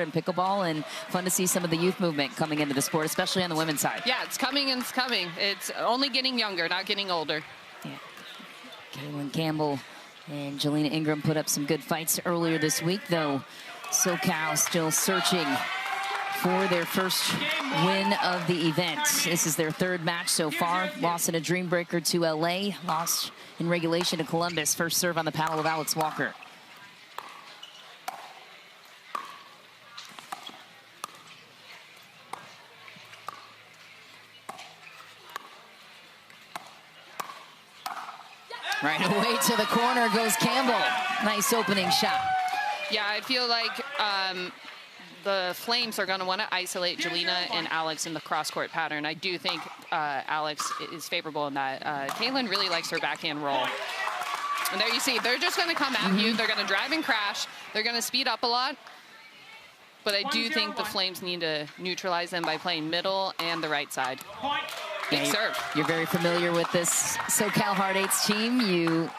in pickleball, and fun to see some of the youth movement coming into the sport, especially on the women's side. Yeah, it's coming and it's coming. It's only getting younger, not getting older. Yeah. Campbell and Jalina Ingram put up some good fights earlier this week, though SoCal still searching for their first win of the event. This is their third match so far. Lost in a Dreambreaker to LA, lost in regulation to Columbus. First serve on the paddle of Alex Walker. Right away to the corner goes Campbell. Nice opening shot. Yeah, I feel like the Flames are going to want to isolate Jalina and Alex in the cross-court pattern. I do think Alex is favorable in that. Caitlin really likes her backhand roll. And there you see, they're just going to come at you. They're going to drive and crash. They're going to speed up a lot. But I do think the Flames need to neutralize them by playing middle and the right side. Big serve. You're very familiar with this SoCal Hard Eights team. You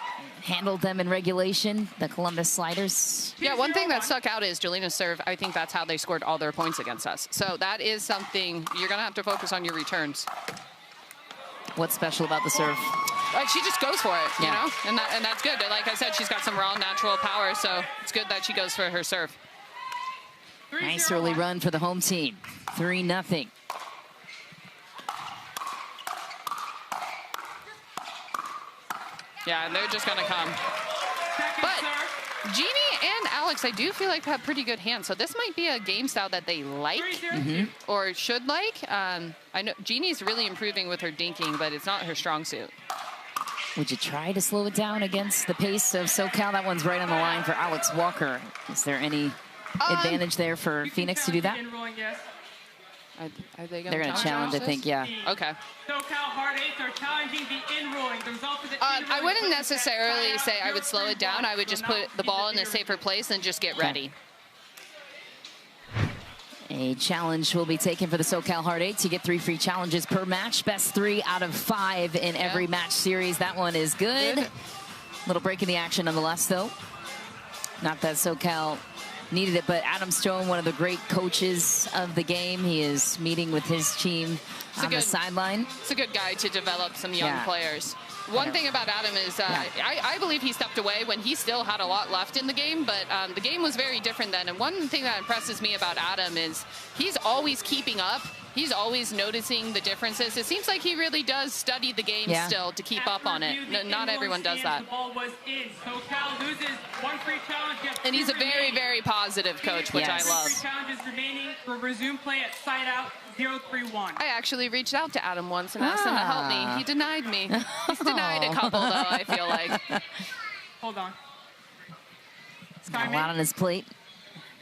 handled them in regulation, the Columbus Sliders. Yeah, one thing that stuck out is Jalina's serve. I think that's how they scored all their points against us. So that is something you're going to have to focus on your returns. What's special about the serve? She just goes for it, you know, and that's good. Like I said, she's got some raw natural power, so it's good that she goes for her serve. Nice early run for the home team. 3-0. Yeah, and they're just going to come. But Genie and Alex, I do feel like have pretty good hands. So this might be a game style that they like or should like. I know Genie's really improving with her dinking, but it's not her strong suit. Would you try to slow it down against the pace of SoCal? That one's right on the line for Alex Walker. Is there any advantage there for Phoenix to do that? Are they They're going to challenge, I think, yeah. Okay. SoCal Hard Eights are challenging the in-rolling. The result of the I wouldn't necessarily say I would slow it down. I would just put the ball in a safer place and just get ready. A challenge will be taken for the SoCal Hard Eights. You get 3 free challenges per match. Best 3 out of 5 in every match series. That one is good. Little break in the action nonetheless, though. Not that SoCal needed it, but Adam Stone, one of the great coaches of the game, he is meeting with his team on the sideline. It's a good guy to develop some young players. One thing about Adam is I believe he stepped away when he still had a lot left in the game, but the game was very different then. And one thing that impresses me about Adam is he's always keeping up. He's always noticing the differences. It seems like he really does study the game still to keep up on it. Not everyone does that. And he's a very, very positive coach, which I love. Challenges remaining for resume play at side out 0-3-1. I actually reached out to Adam once and asked him to help me. He denied me. He's denied a couple, though, I feel like. Hold on. Got a lot on his plate.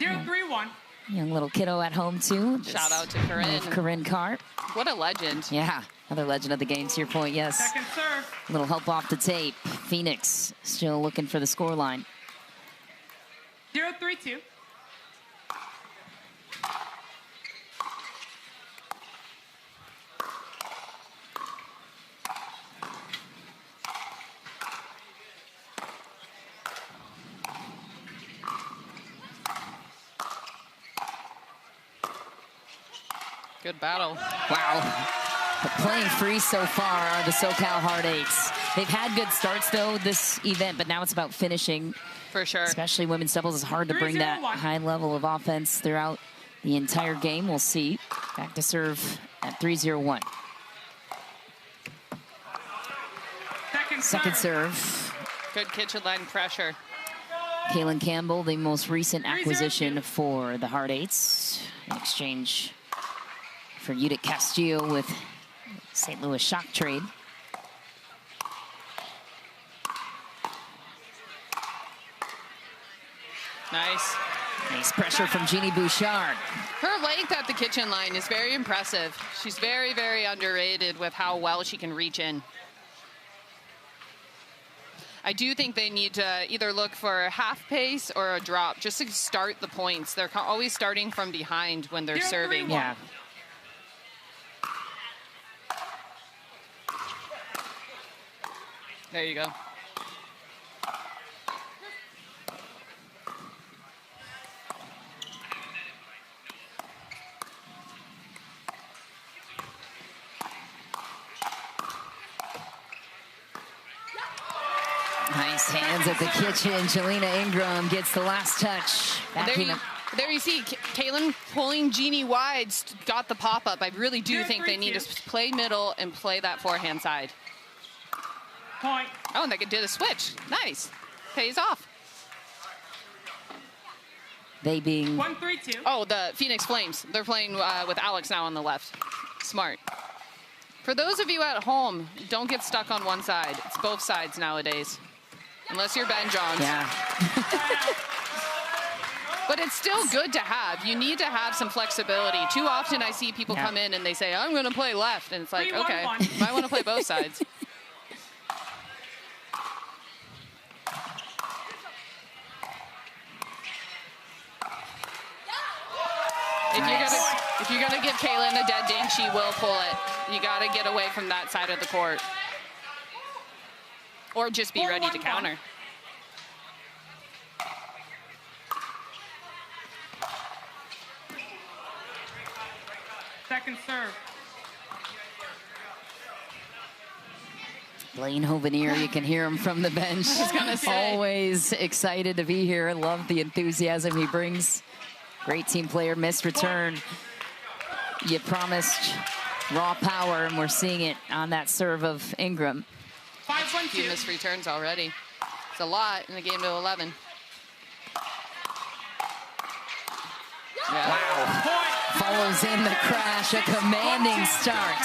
0-3-1. Young little kiddo at home, too. Shout out to Corinne. Corinne Cart. What a legend. Yeah, another legend of the game, to your point, yes. Second serve. A little help off the tape. Phoenix still looking for the scoreline. 0-3-2. Good battle. Wow. But playing free so far are the SoCal Hard Eights. They've had good starts, though, this event, but now it's about finishing. For sure. Especially women's doubles. It's hard to bring that high level of offense throughout the entire game. We'll see. Back to serve at 3-0-1. Second serve. Good kitchen line pressure. Kaylin Campbell, the most recent acquisition for the Hard Eights, in exchange for Judit Castillo with St. Louis Shock trade. Nice. Nice pressure from Genie Bouchard. Her length at the kitchen line is very impressive. She's very, very underrated with how well she can reach in. I do think they need to either look for a half pace or a drop just to start the points. They're always starting from behind when they're serving. Yeah. There you go. Nice hands at the kitchen. Jalina Ingram gets the last touch. There you see Kaylin pulling Genie wide, got the pop-up. I really do think they need to play middle and play that forehand side. Point. Oh, and they could do the switch. Nice. Pays off. They being 1-3-2. Oh, the Phoenix Flames. They're playing with Alex now on the left. Smart. For those of you at home, don't get stuck on one side. It's both sides nowadays. Unless you're Ben Johns. Yeah. But it's still good to have. You need to have some flexibility. Too often I see people come in and they say, I'm going to play left. And it's like, okay, you might want to play both sides. If you're gonna give Kaylin a dead dink, she will pull it. You gotta get away from that side of the court. Or just be ready to counter. Second serve. Blaine Hovenier, you can hear him from the bench. Always excited to be here. Love the enthusiasm he brings. Great team player, missed return. You promised raw power, and we're seeing it on that serve of Ingram. 5-1-2. A few missed returns already. It's a lot in the game to 11. Yeah. Wow. Follows in the crash, a commanding start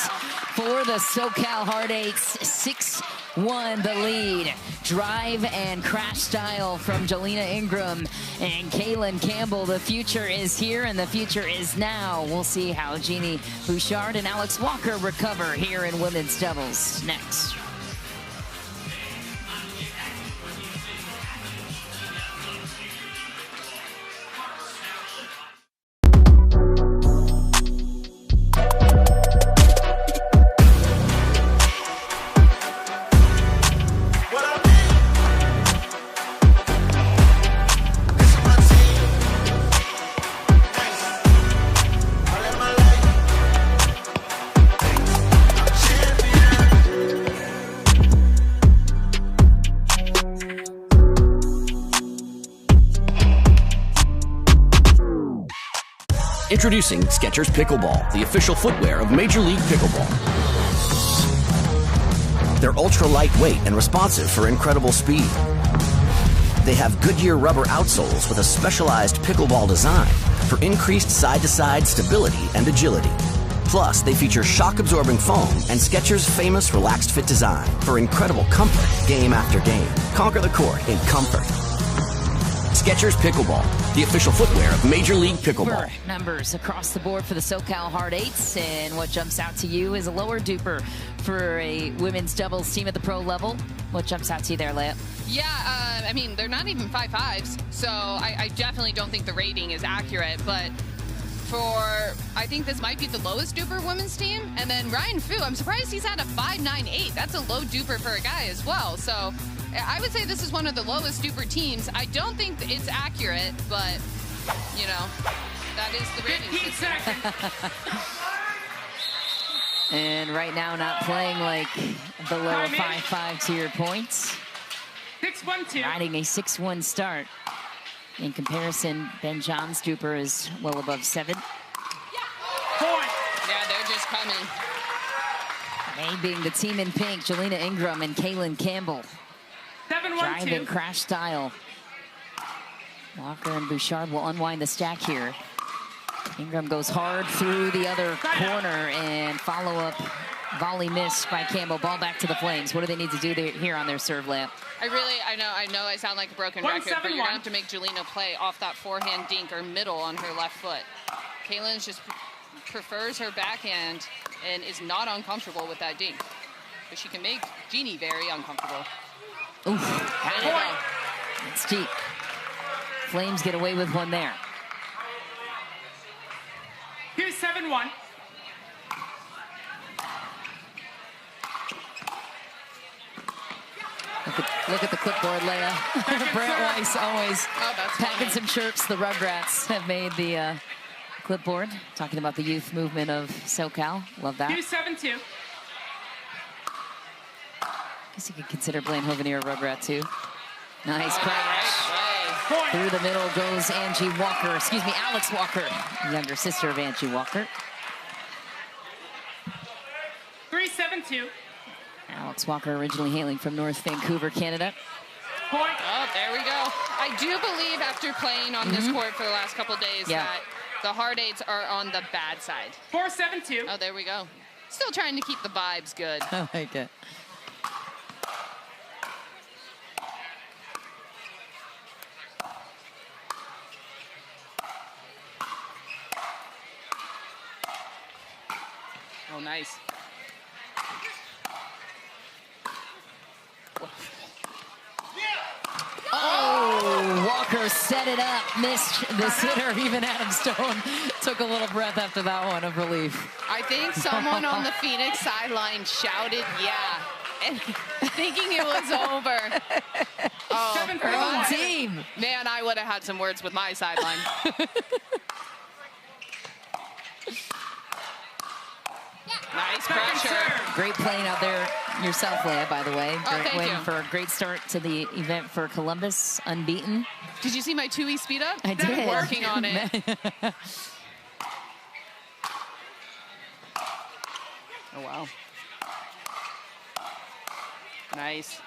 for the SoCal Hard Eights. 6-1 the lead. Drive and crash style from Jalina Ingram and Kaylin Campbell. The future is here and the future is now. We'll see how Genie Bouchard and Alex Walker recover here in women's doubles next. Introducing Skechers Pickleball, the official footwear of Major League Pickleball. They're ultra lightweight and responsive for incredible speed. They have Goodyear rubber outsoles with a specialized pickleball design for increased side-to-side stability and agility. Plus, they feature shock-absorbing foam and Skechers' famous relaxed fit design for incredible comfort game after game. Conquer the court in comfort. Skechers Pickleball, the official footwear of Major League Pickleball. Numbers across the board for the SoCal Hard Eights, and what jumps out to you is a lower duper for a women's doubles team at the pro level. What jumps out to you there, Leia? Yeah, I mean, they're not even 5.5s, so I definitely don't think the rating is accurate, but I think this might be the lowest duper women's team. And then Ryan Fu, I'm surprised he's had a 5.98. That's a low duper for a guy as well. So I would say this is one of the lowest duper teams. I don't think it's accurate, but, you know, that is the rating. 15 seconds. And right now not playing like below a 5.5 to your points. 6-1-2. Riding a 6-1 start. In comparison, Ben John's duper is well above 7. Point. Yeah, they're just coming. They being the team in pink, Jalina Ingram and Kaylin Campbell. 7-1-2. Driving crash style. Walker and Bouchard will unwind the stack here. Ingram goes hard through the other corner, and follow-up volley missed by Campbell. Ball back to the Flames. What do they need to do here on their serve layup? I know I sound like a broken record, but you're going to have to make Jalina play off that forehand dink or middle on her left foot. Kaylin just prefers her backhand and is not uncomfortable with that dink. But she can make Genie very uncomfortable. Oof, had it. It's deep. Flames get away with one there. Here's 7-1. Look at the clipboard, Leia. Brant Weiss always packing some chirps. The Rugrats have made the clipboard. Talking about the youth movement of SoCal. Love that. Here's 7-2. Guess you could consider Blaine Hovenier a Rugrat too. Nice crash. Through the middle goes Alex Walker, younger sister of Angie Walker. 3-7-2. Alex Walker originally hailing from North Vancouver, Canada. Point. Oh, there we go. I do believe after playing on this court for the last couple days that the hard eights are on the bad side. 4-7-2. Oh, there we go. Still trying to keep the vibes good. I like it. Oh, nice. Oh, Walker set it up, missed the sitter. Even Adam Stone took a little breath after that one of relief. I think someone on the Phoenix sideline shouted, yeah, and thinking it was over. Oh, Her own team. Man, I would have had some words with my sideline. Nice pressure. Great playing out there yourself, Leah, by the way. Great thank win you. for a great start to the event for Columbus, unbeaten. Did you see my 2E speed up? I did. Working on it. Oh, wow. Nice.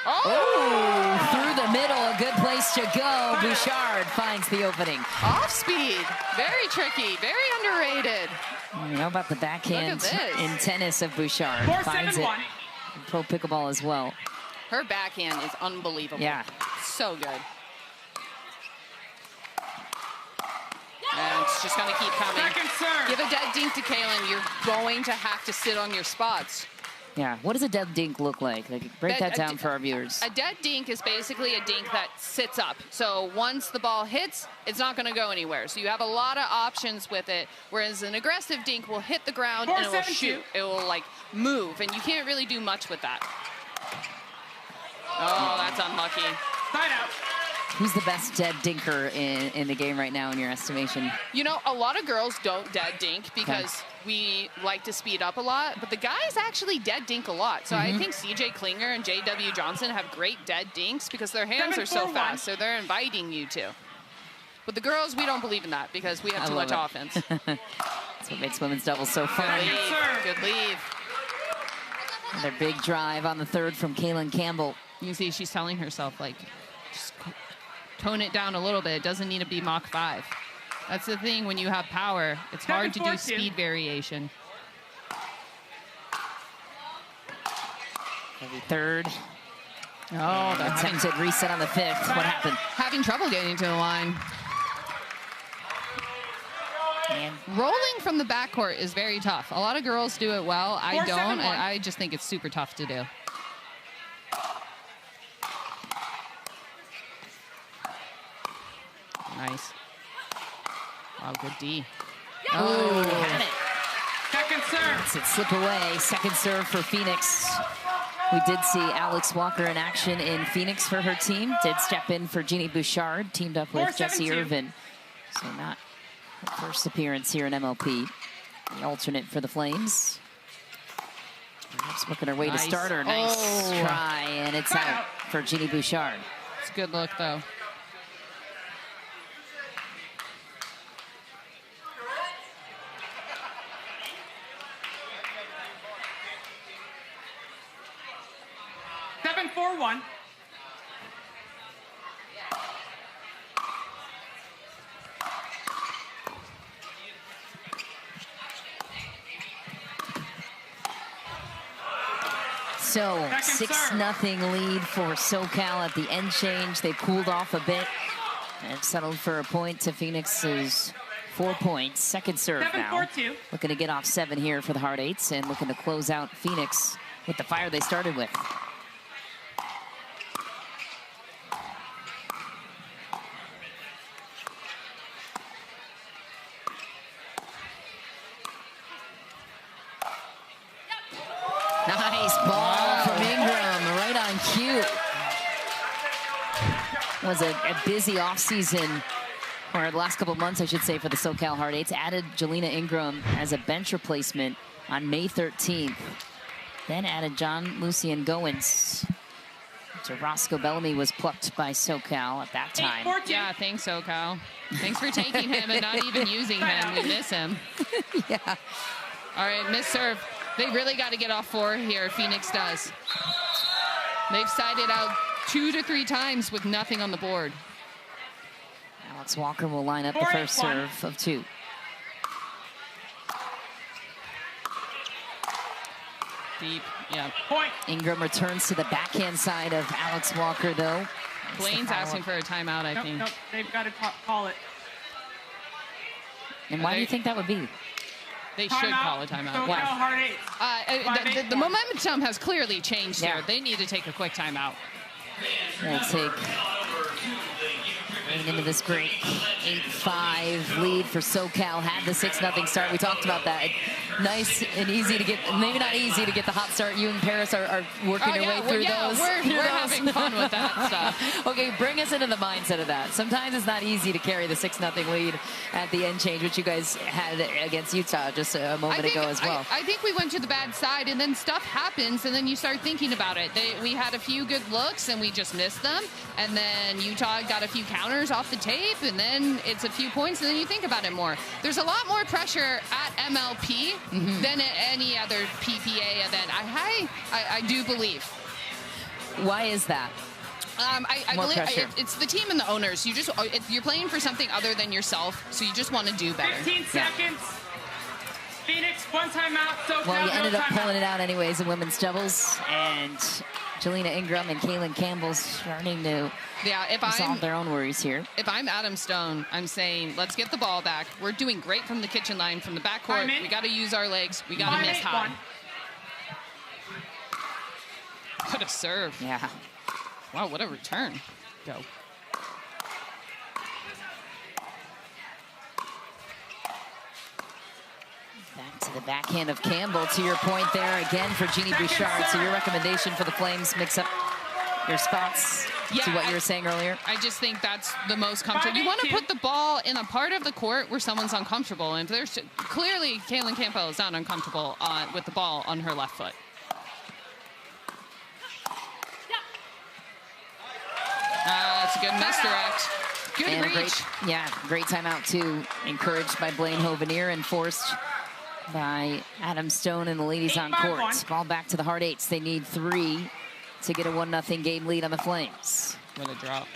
Oh, through the middle, a good place to go. Bouchard finds the opening. Off speed. Very tricky. Very underrated. You know about the backhand in tennis of Bouchard. 4-7-1. Finds it in pro pickleball as well. Her backhand is unbelievable. Yeah. So good. And it's just going to keep coming. Second serve. Give a dead dink to Kaylin. You're going to have to sit on your spots. Yeah, what does a dead dink look like? Break that down for our viewers. A dead dink is basically a dink that sits up. So once the ball hits, it's not going to go anywhere. So you have a lot of options with it, whereas an aggressive dink will hit the ground and it will shoot. It will, like, move, and you can't really do much with that. Oh, that's unlucky. Side out. Who's the best dead dinker in the game right now in your estimation? You know, a lot of girls don't dead dink because we like to speed up a lot, but the guys actually dead dink a lot. So I think CJ Klinger and JW Johnson have great dead dinks because their hands are so fast, so they're inviting you to. But the girls, we don't believe in that because we have too much offense. That's what makes women's doubles so fun. Good lead. Another big drive on the third from Kaylin Campbell. You can see she's telling herself, like, just tone it down a little bit. It doesn't need to be Mach 5. That's the thing when you have power. It's hard to do speed variation. Heavy third. Oh, that's attempted reset on the fifth. What happened? Having trouble getting to the line. Man. Rolling from the backcourt is very tough. A lot of girls do it well. I don't, and 4-7-1. I just think it's super tough to do. Nice. Wow, good D. Oh, had it. Second serve. Lets it slip away. Second serve for Phoenix. We did see Alex Walker in action in Phoenix for her team. Did step in for Genie Bouchard, teamed up with Jessie Irvine. So not her first appearance here in MLP. The alternate for the Flames. Just looking her way to start her. Nice try, and it's out for Genie Bouchard. It's a good look, though. Seven, 4-1. So 6-0 lead for SoCal at the end change. They cooled off a bit and settled for a point to Phoenix's 4 points. Second serve now. 7-4-2. Looking to get off 7 here for the Hard Eights and looking to close out Phoenix with the fire they started with. Nice ball from Ingram, right on cue. Was a busy offseason, or the last couple of months, I should say, for the SoCal Hard Eights. Added Jalina Ingram as a bench replacement on May 13th. Then added John Lucien Goins So Roscoe Bellamy was plucked by SoCal at that time. Yeah, thanks, SoCal. Thanks for taking him and not even using him. We miss him. Yeah. All right, miss serve. They really got to get off 4 here. Phoenix does. They've sided out 2 to 3 times with nothing on the board. Alex Walker will line up the first serve of 2. Deep, yeah. Point. Ingram returns to the backhand side of Alex Walker, though. Blaine's asking for a timeout, I think. Nope, they've got to call it. And why do you think that would be? They should call a timeout. SoCal hard 8. The momentum has clearly changed Yeah. here. They need to take a quick timeout. They'll take right into this great 8-5 lead for SoCal. Had the 6-0 start. We talked about that. Nice and easy to get, maybe not easy to get the hot start. You and Paris are working your way through those. We're having fun with that stuff. Okay, bring us into the mindset of that. Sometimes it's not easy to carry the 6-0 lead at the end change, which you guys had against Utah just a moment ago as well. I think we went to the bad side, and then stuff happens, and then you start thinking about it. We had a few good looks, and we just missed them. And then Utah got a few counters off the tape, and then it's a few points, and then you think about it more. There's a lot more pressure at MLP than at any other PPA event. I do believe. Why is that? I believe it's the team and the owners. You're playing for something other than yourself, so you just want to do better. 15 seconds. Phoenix, 1 timeout. SoCal, Well, you ended up timeout. pulling it out anyways in women's doubles, and Jalina Ingram and Kaylin Campbell starting to solve their own worries here. If I'm Adam Stone, I'm saying, let's get the ball back. We're doing great from the kitchen line, from the backcourt. We got to use our legs. We got to miss high. What a serve. Yeah. Wow, what a return. Go. Back to the backhand of Campbell. To your point there, again for Genie Bouchard. So your recommendation for the Flames, mix up your spots to what you were saying earlier? I just think that's the most comfortable. You want to put the ball in a part of the court where someone's uncomfortable. And there's clearly Kaylin Campbell is not uncomfortable with the ball on her left foot. That's a good misdirect. Good reach. Great timeout too. Encouraged by Blaine Hovenier and forced by Adam Stone and the ladies on court. Ball back to the hard 8s. They need 3 to get a 1-0 game lead on the Flames. What a drop.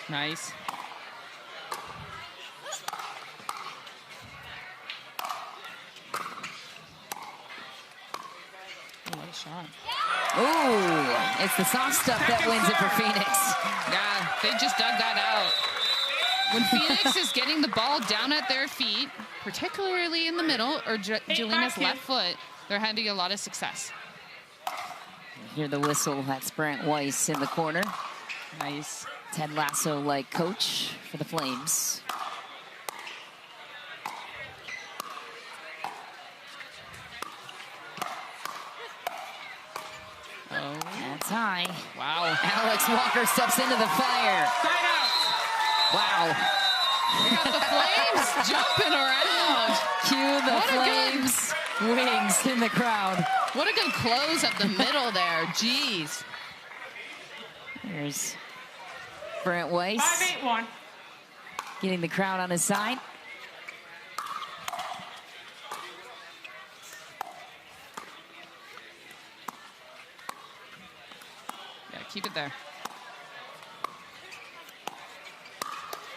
Nice. Oh, what a shot. Ooh, it's the soft stuff that wins it for Phoenix. Yeah, they just dug that out. When Phoenix is getting the ball down at their feet, particularly in the middle, or Jalina's left foot, they're having a lot of success. Hear the whistle. That's Brant Weiss in the corner. Nice. Ted Lasso-like coach for the Flames. Oh. That's high. Wow. Alex Walker steps into the fire. Side out. Wow. We got the Flames jumping around. Cue the Flames wings in the crowd. What a good close up the middle there. Jeez. There's Brant Weiss 5-8-1. getting the crowd on his side. Yeah, keep it there.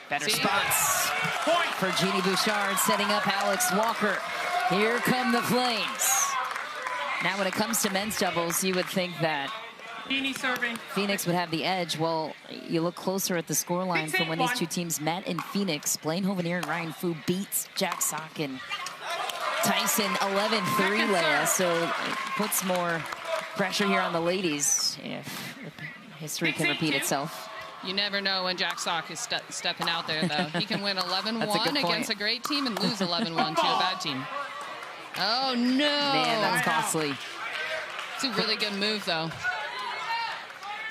Better spots for Genie Bouchard, setting up Alex Walker. Here come the Flames. Now, when it comes to men's doubles, you would think that Genie serving. Phoenix would have the edge. Well, you look closer at the scoreline from when these two teams met in Phoenix. Blaine Hovenier and Ryan Fu beats Jack Sock and Tyson 11-3, Leah. So it puts more pressure here on the ladies if history can repeat itself. You never know when Jack Sock is stepping out there, though. He can win 11-1 against a great team and lose 11-1 to a bad team. Oh, no. Man, that's costly. It's a really good move, though.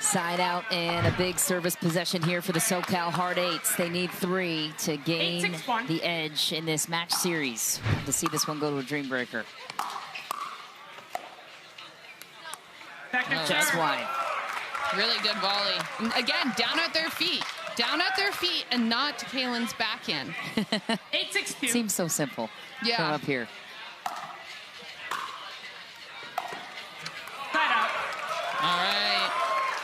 Side out and a big service possession here for the SoCal Hard 8s. They need 3 to gain the edge in this match series. To see this one go to a Dreambreaker. Just wide. Really good volley. And again, down at their feet. Down at their feet and not to Kaylin's backhand. 8-6-2. Seems so simple. Yeah. From up here. Side out. All right.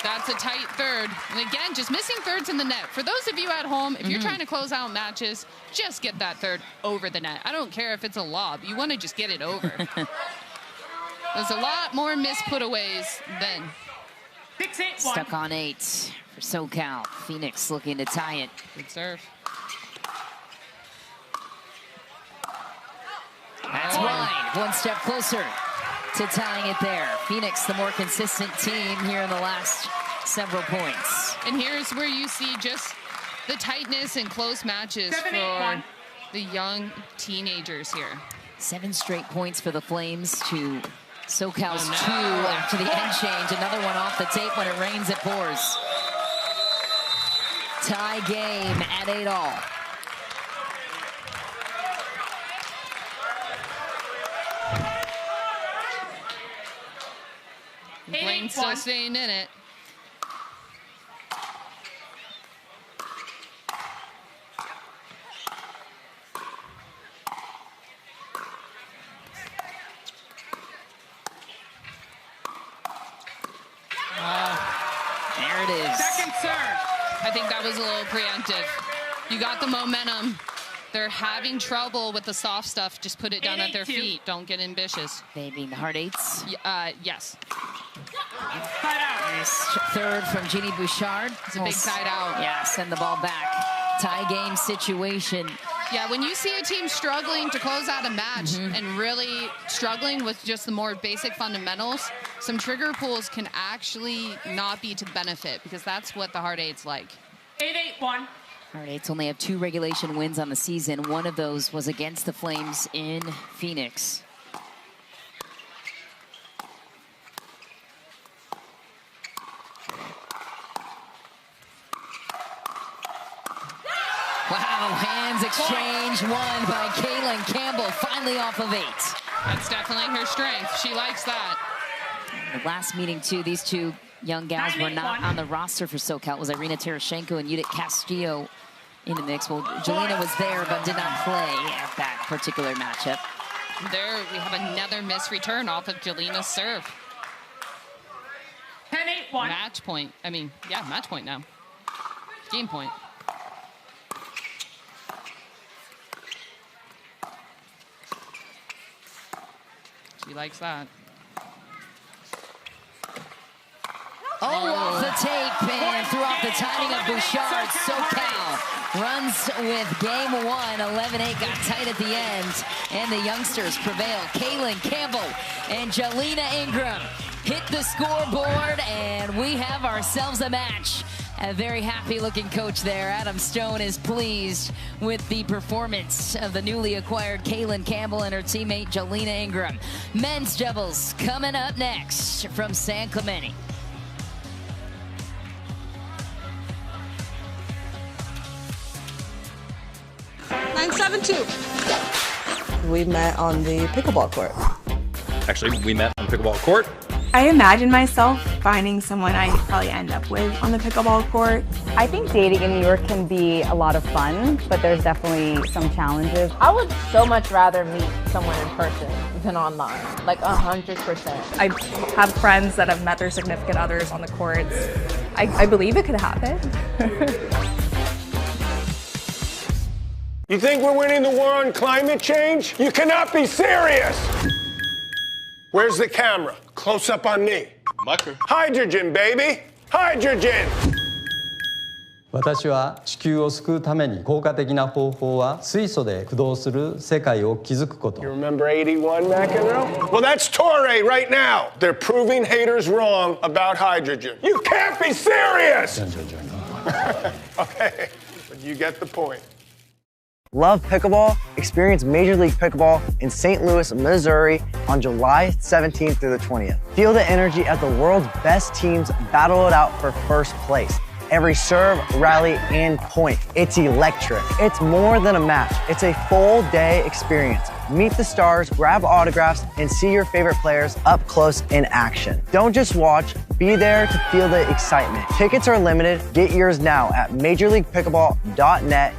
That's a tight third. And again, just missing thirds in the net. For those of you at home, if you're trying to close out matches, just get that third over the net. I don't care if it's a lob. You want to just get it over. There's a lot more missed putaways than 6-8-1. Stuck on 8 for SoCal. Phoenix looking to tie it. good serve. That's wide. One step closer to tying it there. Phoenix, the more consistent team here in the last several points. And here's where you see just the tightness and close matches for the young teenagers here. 7 straight points for the Flames to SoCal's 2 after the end change. Another one off the tape. When it rains, it pours. Tie game at 8-all. Blaine still staying in it. There it is. Second serve. I think that was a little preemptive. You got the momentum. They're having trouble with the soft stuff. Just put it down at their 8-8-2. feet. Don't get ambitious. They being the hard 8s. Yes. Side out. Nice third from Genie Bouchard. It's a big side out. Yeah, send the ball back. Tie game situation. Yeah, when you see a team struggling to close out a match and really struggling with just the more basic fundamentals, some trigger pulls can actually not be to benefit, because that's what the hard 8's like. 8-8-1. Hard 8s only have 2 regulation wins on the season. One of those was against the Flames in Phoenix. Wow, hands exchange, won by Kaylin Campbell, finally off of 8. That's definitely her strength. She likes that. The last meeting, too, these 2 young gals were not on the roster for SoCal. It was Irina Tereschenko and Judit Castillo in the mix. Well, Jalina was there, but did not play at that particular matchup. There we have another missed return off of Jalina's serve. 10-8-1. Match point. I mean, yeah, match point now. Game point. She likes that. Off the tape and threw off the timing of Bouchard. SoCal runs with game 1. 11-8 got tight at the end, and the youngsters prevail. Kaylin Campbell and Jalina Ingram hit the scoreboard, and we have ourselves a match. A very happy-looking coach there. Adam Stone is pleased with the performance of the newly acquired Kaylin Campbell and her teammate Jalina Ingram. Men's doubles coming up next from San Clemente. We met on the pickleball court. Actually, we met on the pickleball court. I imagine myself finding someone I probably end up with on the pickleball court. I think dating in New York can be a lot of fun, but there's definitely some challenges. I would so much rather meet someone in person than online, like 100%. I have friends that have met their significant others on the courts. I believe it could happen. You think we're winning the war on climate change? You cannot be serious! Where's the camera? Close up on me. Hydrogen, baby! Hydrogen! 私は地球を救うために効果的な方法は水素で駆動する世界を築くこと。 You remember 81, McEnroe? Well, that's Torre right now. They're proving haters wrong about hydrogen. You can't be serious! Okay, but you get the point. Love pickleball? Experience Major League Pickleball in St. Louis, Missouri on July 17th through the 20th. Feel the energy as the world's best teams battle it out for first place. every serve, rally, and point. It's electric. It's more than a match. It's a full day experience. Meet the stars, grab autographs, and see your favorite players up close in action. Don't just watch, be there to feel the excitement. Tickets are limited. Get yours now at MajorLeaguePickleball.net.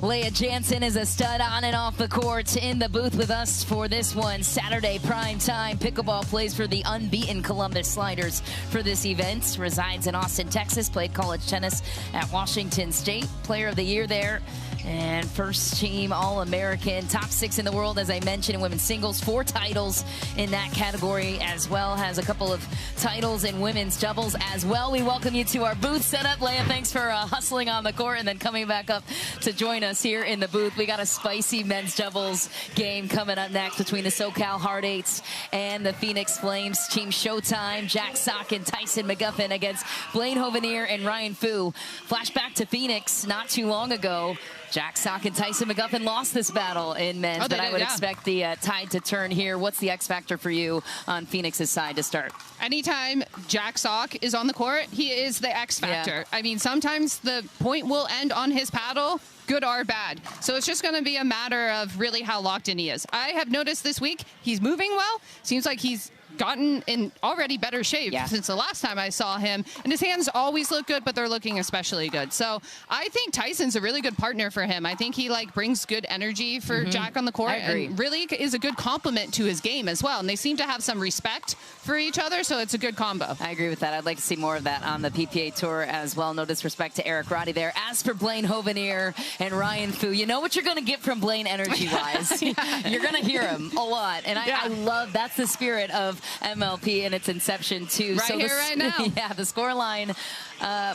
Leah Jansen is a stud on and off the court, in the booth with us for this one. Saturday prime time. Pickleball plays for the unbeaten Columbus Sliders for this event. Resides in Austin, Texas. Played college tennis at Washington State. Player of the year there. And first team All-American, top 6 in the world, as I mentioned, in women's singles, 4 titles in that category as well. Has a couple of titles in women's doubles as well. We welcome you to our booth setup. Leah, thanks for hustling on the court and then coming back up to join us here in the booth. We got a spicy men's doubles game coming up next between the SoCal Hard Eights and the Phoenix Flames. Team Showtime, Jack Sock and Tyson McGuffin against Blaine Hovenier and Ryan Fu. Flashback to Phoenix not too long ago. Jack Sock and Tyson McGuffin lost this battle in men's, but I would expect the tide to turn here. What's the X factor for you on Phoenix's side to start? Anytime Jack Sock is on the court, he is the X factor. Yeah. I mean, sometimes the point will end on his paddle, good or bad. So it's just going to be a matter of really how locked in he is. I have noticed this week he's moving well. Seems like he's gotten in already better shape since the last time I saw him. And his hands always look good, but they're looking especially good. So I think Tyson's a really good partner for him. I think he brings good energy for Jack on the court and really is a good complement to his game as well. And they seem to have some respect for each other, so it's a good combo. I agree with that. I'd like to see more of that on the PPA Tour as well. No disrespect to Eric Roddy there. As for Blaine Hovenier and Ryan Fu, you know what you're going to get from Blaine energy-wise. You're going to hear him a lot. And I love, that's the spirit of MLP and its inception too. Right now. Yeah, the score line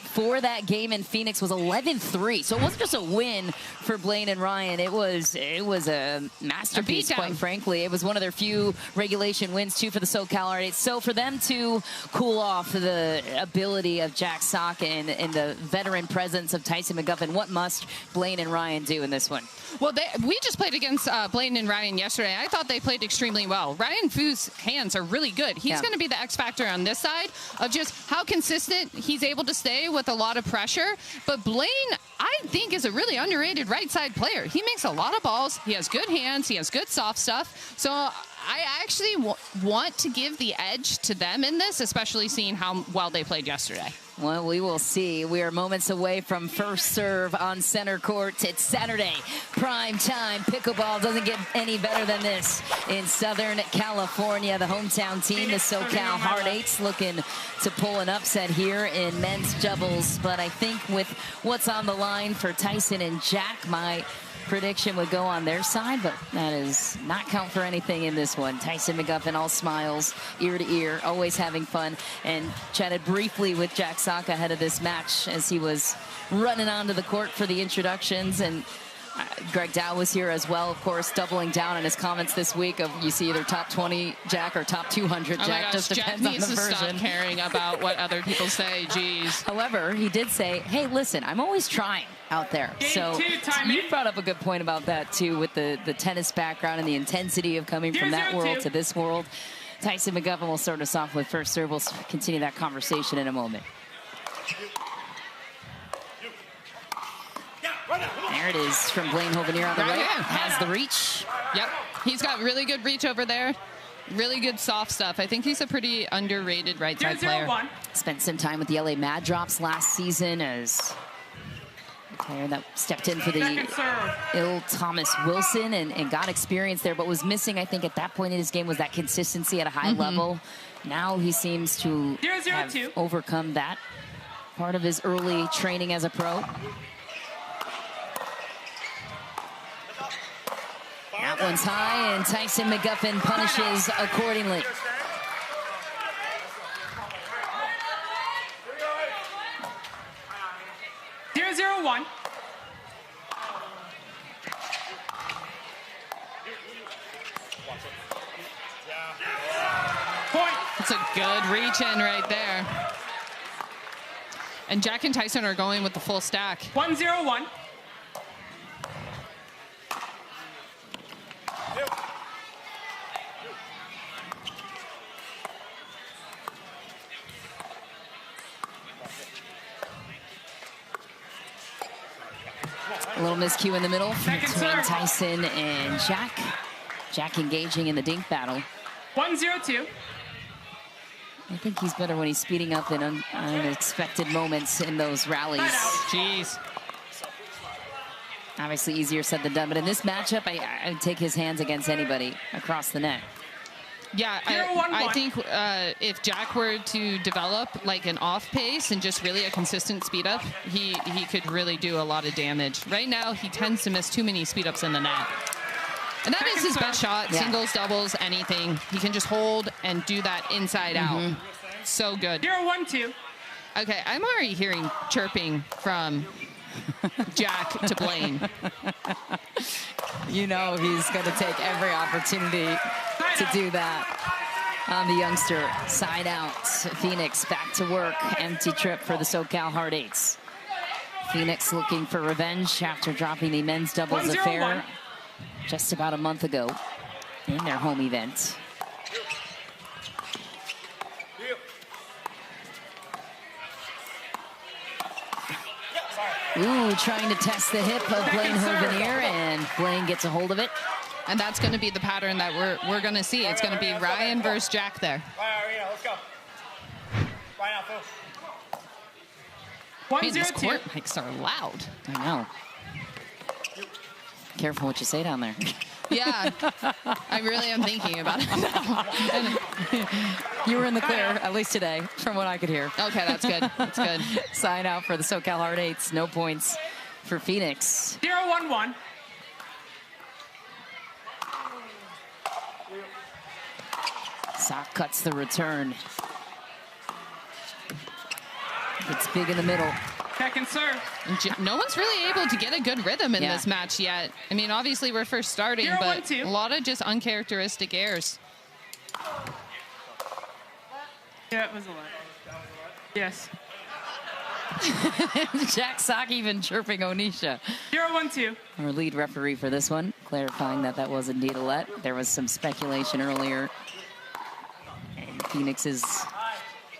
for that game in Phoenix was 11-3. So it wasn't just a win for Blaine and Ryan. It was a masterpiece, quite frankly. It was one of their few regulation wins too for the SoCal Hard Eights. So for them to cool off the ability of Jack Sock and the veteran presence of Tyson McGuffin, what must Blaine and Ryan do in this one? Well, we just played against Blaine and Ryan yesterday. I thought they played extremely well. Ryan Fu's hands are really good. He's going to be the X factor on this side of just how consistent he's able to stay with a lot of pressure. But Blaine, I think, is a really underrated right side player. He makes a lot of balls. He has good hands. He has good soft stuff. So I actually want to give the edge to them in this, especially seeing how well they played yesterday. Well, we will see. We are moments away from first serve on center court. It's Saturday, prime time. Pickleball doesn't get any better than this in Southern California. The hometown team, the SoCal Hard Eights, looking to pull an upset here in men's doubles. But I think with what's on the line for Tyson and Jack, my prediction would go on their side, but that is not count for anything in this one. Tyson McGuffin, all smiles, ear to ear, always having fun, and chatted briefly with Jack Sock ahead of this match as he was running onto the court for the introductions. And Greg Dow was here as well, of course, doubling down on his comments this week of you see either top 20 Jack or top 200 Jack. Just depends Jack on the needs to version. stop caring about what other people say. Jeez. However, he did say, hey, listen, I'm always trying out there. So you brought up a good point about that too, with the tennis background and the intensity of coming from that world to this world. Tyson McGuffin will start us off with first serve. We'll continue that conversation in a moment. There it is from Blaine Hovenier on the right. Has the reach. Yep. He's got really good reach over there. Really good soft stuff. I think he's a pretty underrated right side player. Spent some time with the LA Mad Drops last season as a player that stepped in for the ill Thomas Wilson and got experience there, but was missing, I think, at that point in his game was that consistency at a high level. Now he seems to have overcome that part of his early training as a pro. That one's high, and Tyson McGuffin punishes accordingly. .001. Point. That's a good reach in right there. And Jack and Tyson are going with the full stack. 101. little miscue in the middle between serve. Tyson and Jack. Jack engaging in the dink battle. 1-0-2. I think he's better when he's speeding up in unexpected moments in those rallies. Jeez. Obviously easier said than done, but in this matchup, I'd take his hands against anybody across the net. Yeah, I think if Jack were to develop like an off pace and just really a consistent speed up, he could really do a lot of damage. Right now, he tends to miss too many speed ups in the net. And that is his best shot, singles, doubles, anything. He can just hold and do that inside out. So good. 0-1-2. Okay, I'm already hearing chirping from Jack to Blaine. You know he's going to take every opportunity to do that on the youngster. Side out. Phoenix back to work. Empty trip for the SoCal Hard Eights. Phoenix looking for revenge after dropping the men's doubles affair just about a month ago in their home event. Ooh, trying to test the hip of Blaine Hovenier, and Blaine gets a hold of it. And that's going to be the pattern that we're going to see. It's going to be Ryan versus Jack there. Irina, let's go. Right now, Phil. Man, these court mics are loud. I know. Careful what you say down there. Yeah, I really am thinking about it now. You were in the clear, at least today, from what I could hear. Okay, that's good. That's good. Sign out for the SoCal Hard Eights. No points for Phoenix. 0-1-1. Sock cuts the return. It's big in the middle. Second serve. No one's really able to get a good rhythm in this match yet. I mean, obviously we're first starting, but a lot of just uncharacteristic airs. Yeah, it was a lot. Yes. Jack Sock even chirping Onisha. 0-1-2. Our lead referee for this one, clarifying that that was indeed a let. There was some speculation earlier. And Phoenix's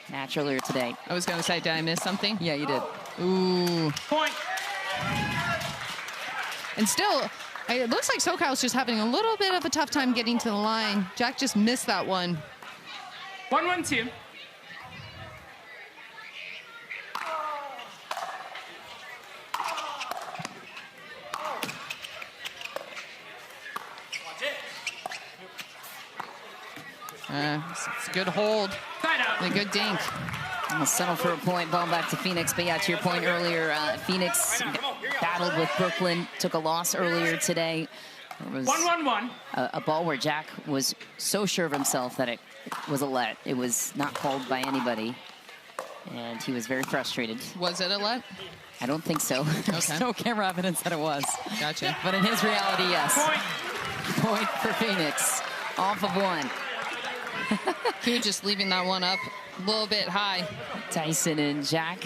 match earlier today. I was going to say, did I miss something? Yeah, you did. Ooh. Point. And still, it looks like SoCal's just having a little bit of a tough time getting to the line. Jack just missed that one. 1-1-2. It's a good hold. And a good dink. I'll settle for a point, ball back to Phoenix. But yeah, to your point earlier, Phoenix battled with Brooklyn, took a loss earlier today. It was 1-1-1. A ball where Jack was so sure of himself that it was a let. It was not called by anybody, and he was very frustrated. Was it a let? I don't think so. There's no camera evidence that it was. Gotcha. But in his reality, yes. Point for Phoenix. Off of one. He was just leaving that one up a little bit high. Tyson and Jack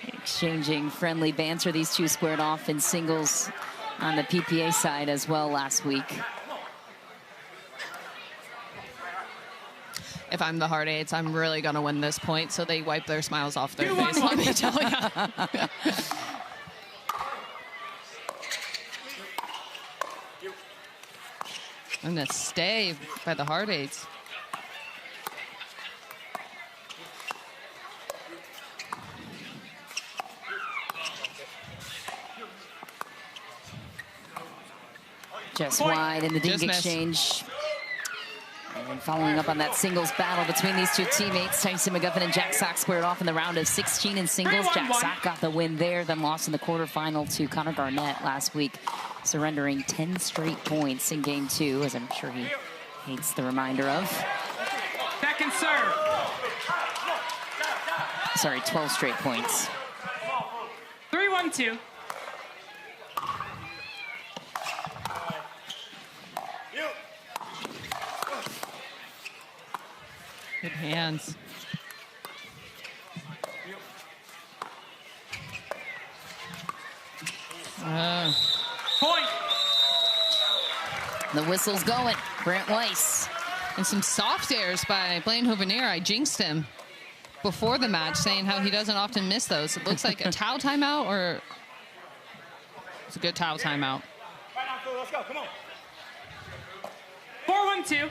exchanging friendly banter. These two squared off in singles on the PPA side as well last week. If I'm the Hard Eights, I'm really going to win this point, so they wipe their smiles off their face. Let me tell you. And a stay by the Hard Eights. Just wide in the dink exchange. And following up on that singles battle between these two teammates, Tyson McGuffin and Jack Sock squared off in the round of 16 in singles. Jack Sock got the win there, then lost in the quarterfinal to Connor Garnett last week, surrendering 10 straight points in game 2, as I'm sure he hates the reminder of. Second serve. Sorry, 12 straight points. 3-1-2. Good hands. Point. The whistle's going. Brent Weiss. And some soft airs by Blaine Hovenier. I jinxed him before the match, saying how he doesn't often miss those. It looks like a towel timeout or It's a good towel timeout. Right now, Phil, let's go. Come on. 4-1-2.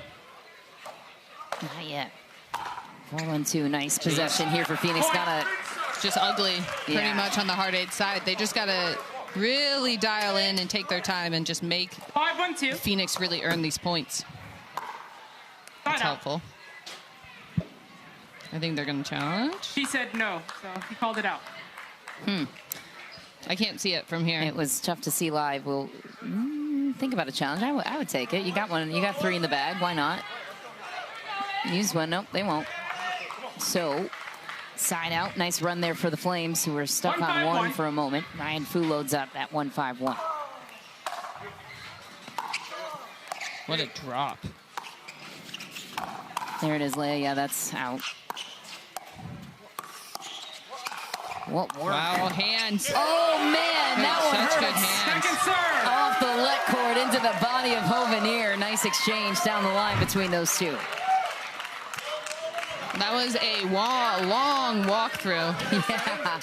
Not yet. 4-1-2. Nice possession here for Phoenix. Gotta just ugly, pretty much on the hard 8 side. They just gotta really dial in and take their time and just make 5-1-2. Phoenix really earn these points. That's helpful. I think they're gonna challenge. He said no, so he called it out. I can't see it from here. It was tough to see live. We'll think about a challenge. I would take it. You got one. You got 3 in the bag. Why not? Use one. Nope, they won't. So, side out. Nice run there for the Flames, who were stuck on 1 for a moment. Ryan Fu loads up that 1-5-1. What a drop. There it is, Leia. Yeah, that's out. What work? Wow, hands. Oh, man, that one Such good hurts. hands. Second serve. Oh, Off the let cord into the body of Hovenier. Nice exchange down the line between those two. That was a long walkthrough. Yeah.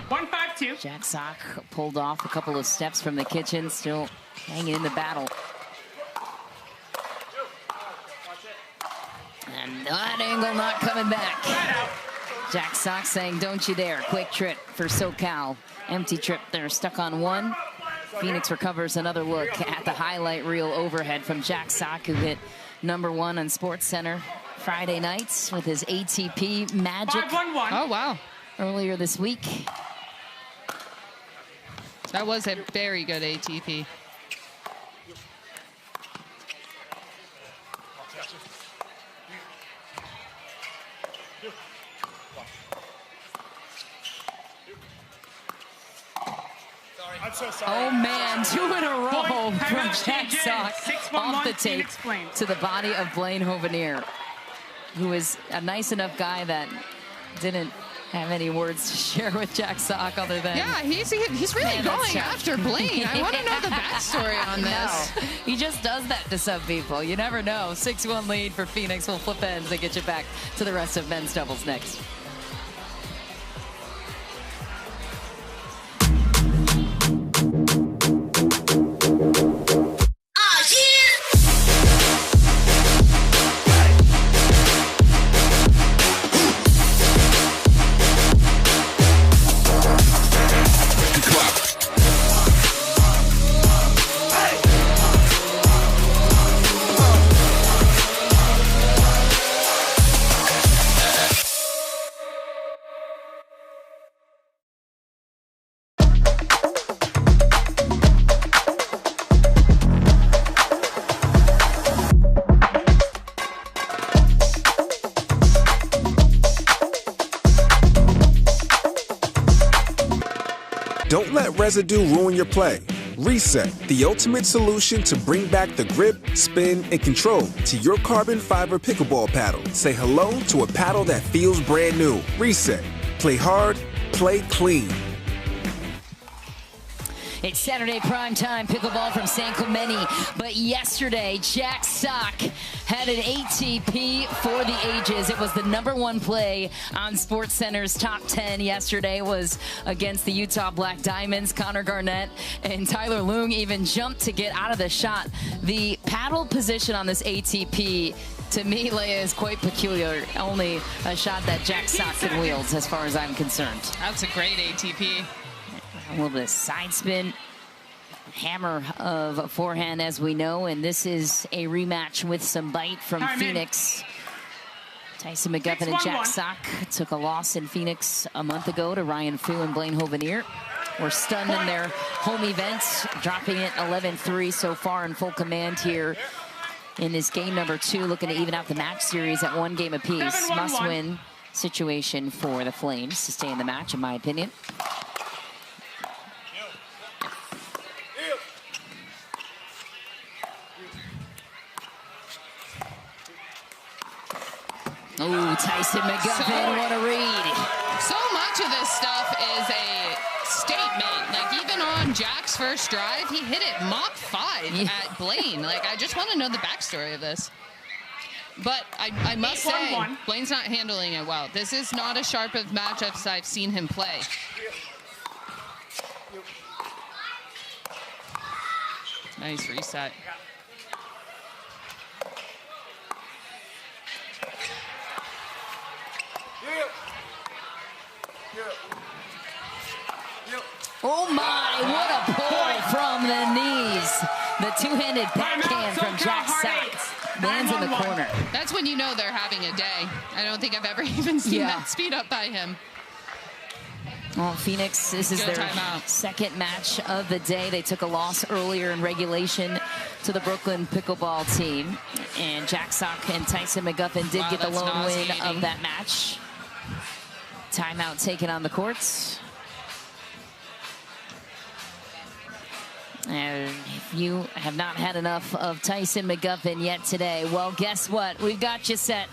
1-5-2. Jack Sock pulled off a couple of steps from the kitchen, still hanging in the battle. And that angle not coming back. Jack Sock saying, don't you dare. Quick trip for SoCal. Empty trip there, stuck on 1. Phoenix recovers another look at the highlight reel overhead from Jack Sock, who hit #1 on SportsCenter Friday nights with his ATP magic. 5-1-1. Oh, wow. Earlier this week. That was a very good ATP. I'm so sorry. Oh, man, 2 in a row from Jack Sock off the tape Flames. to the body of Blaine Hovenier, who is a nice enough guy that didn't have any words to share with Jack Sock other than... Yeah, he's really going after Blaine. I want to know the backstory on this. No, he just does that to some people. You never know. 6-1 lead for Phoenix. Will flip ends and get you back to the rest of men's doubles next. Don't let residue ruin your play. Reset, the ultimate solution to bring back the grip, spin, and control to your carbon fiber pickleball paddle. Say hello to a paddle that feels brand new. Reset. Play hard, play clean. It's Saturday primetime pickleball from San Clemente. But yesterday, Jack Sock had an ATP for the ages. It was the #1 play on SportsCenter's top 10 yesterday. Was against the Utah Black Diamonds. Connor Garnett and Tyler Leung even jumped to get out of the shot. The paddle position on this ATP, to me, Leia, is quite peculiar. Only a shot that Jack Sock can wield, as far as I'm concerned. That's a great ATP. A little bit of side spin, hammer of forehand, as we know, and this is a rematch with some bite from Phoenix. Tyson McGuffin and Jack Sock took a loss in Phoenix a month ago to Ryan Fu and Blaine Hovenier. Were stunned in their home events, dropping it 11-3 so far in full command here in this game #2, looking to even out the match series at 1 game apiece. Must-win situation for the Flames to stay in the match, in my opinion. Oh, Tyson McGuffin, what a read. So much of this stuff is a statement. Like, even on Jack's first drive, he hit it Mach 5 at Blaine. Like, I just want to know the backstory of this. But I must say, Blaine's not handling it well. This is not as sharp of matchups I've seen him play. Nice reset. Oh my, what a pull from the knees. The two-handed backhand from Jack Sock lands in the corner. That's when you know they're having a day. I don't think I've ever even seen that speed up by him. Well, Phoenix, this is their second match of the day. They took a loss earlier in regulation to the Brooklyn Pickleball team. And Jack Sock and Tyson McGuffin did get the lone win of that match. Timeout taken on the courts. And if you have not had enough of Tyson McGuffin yet today, well, guess what? We've got you set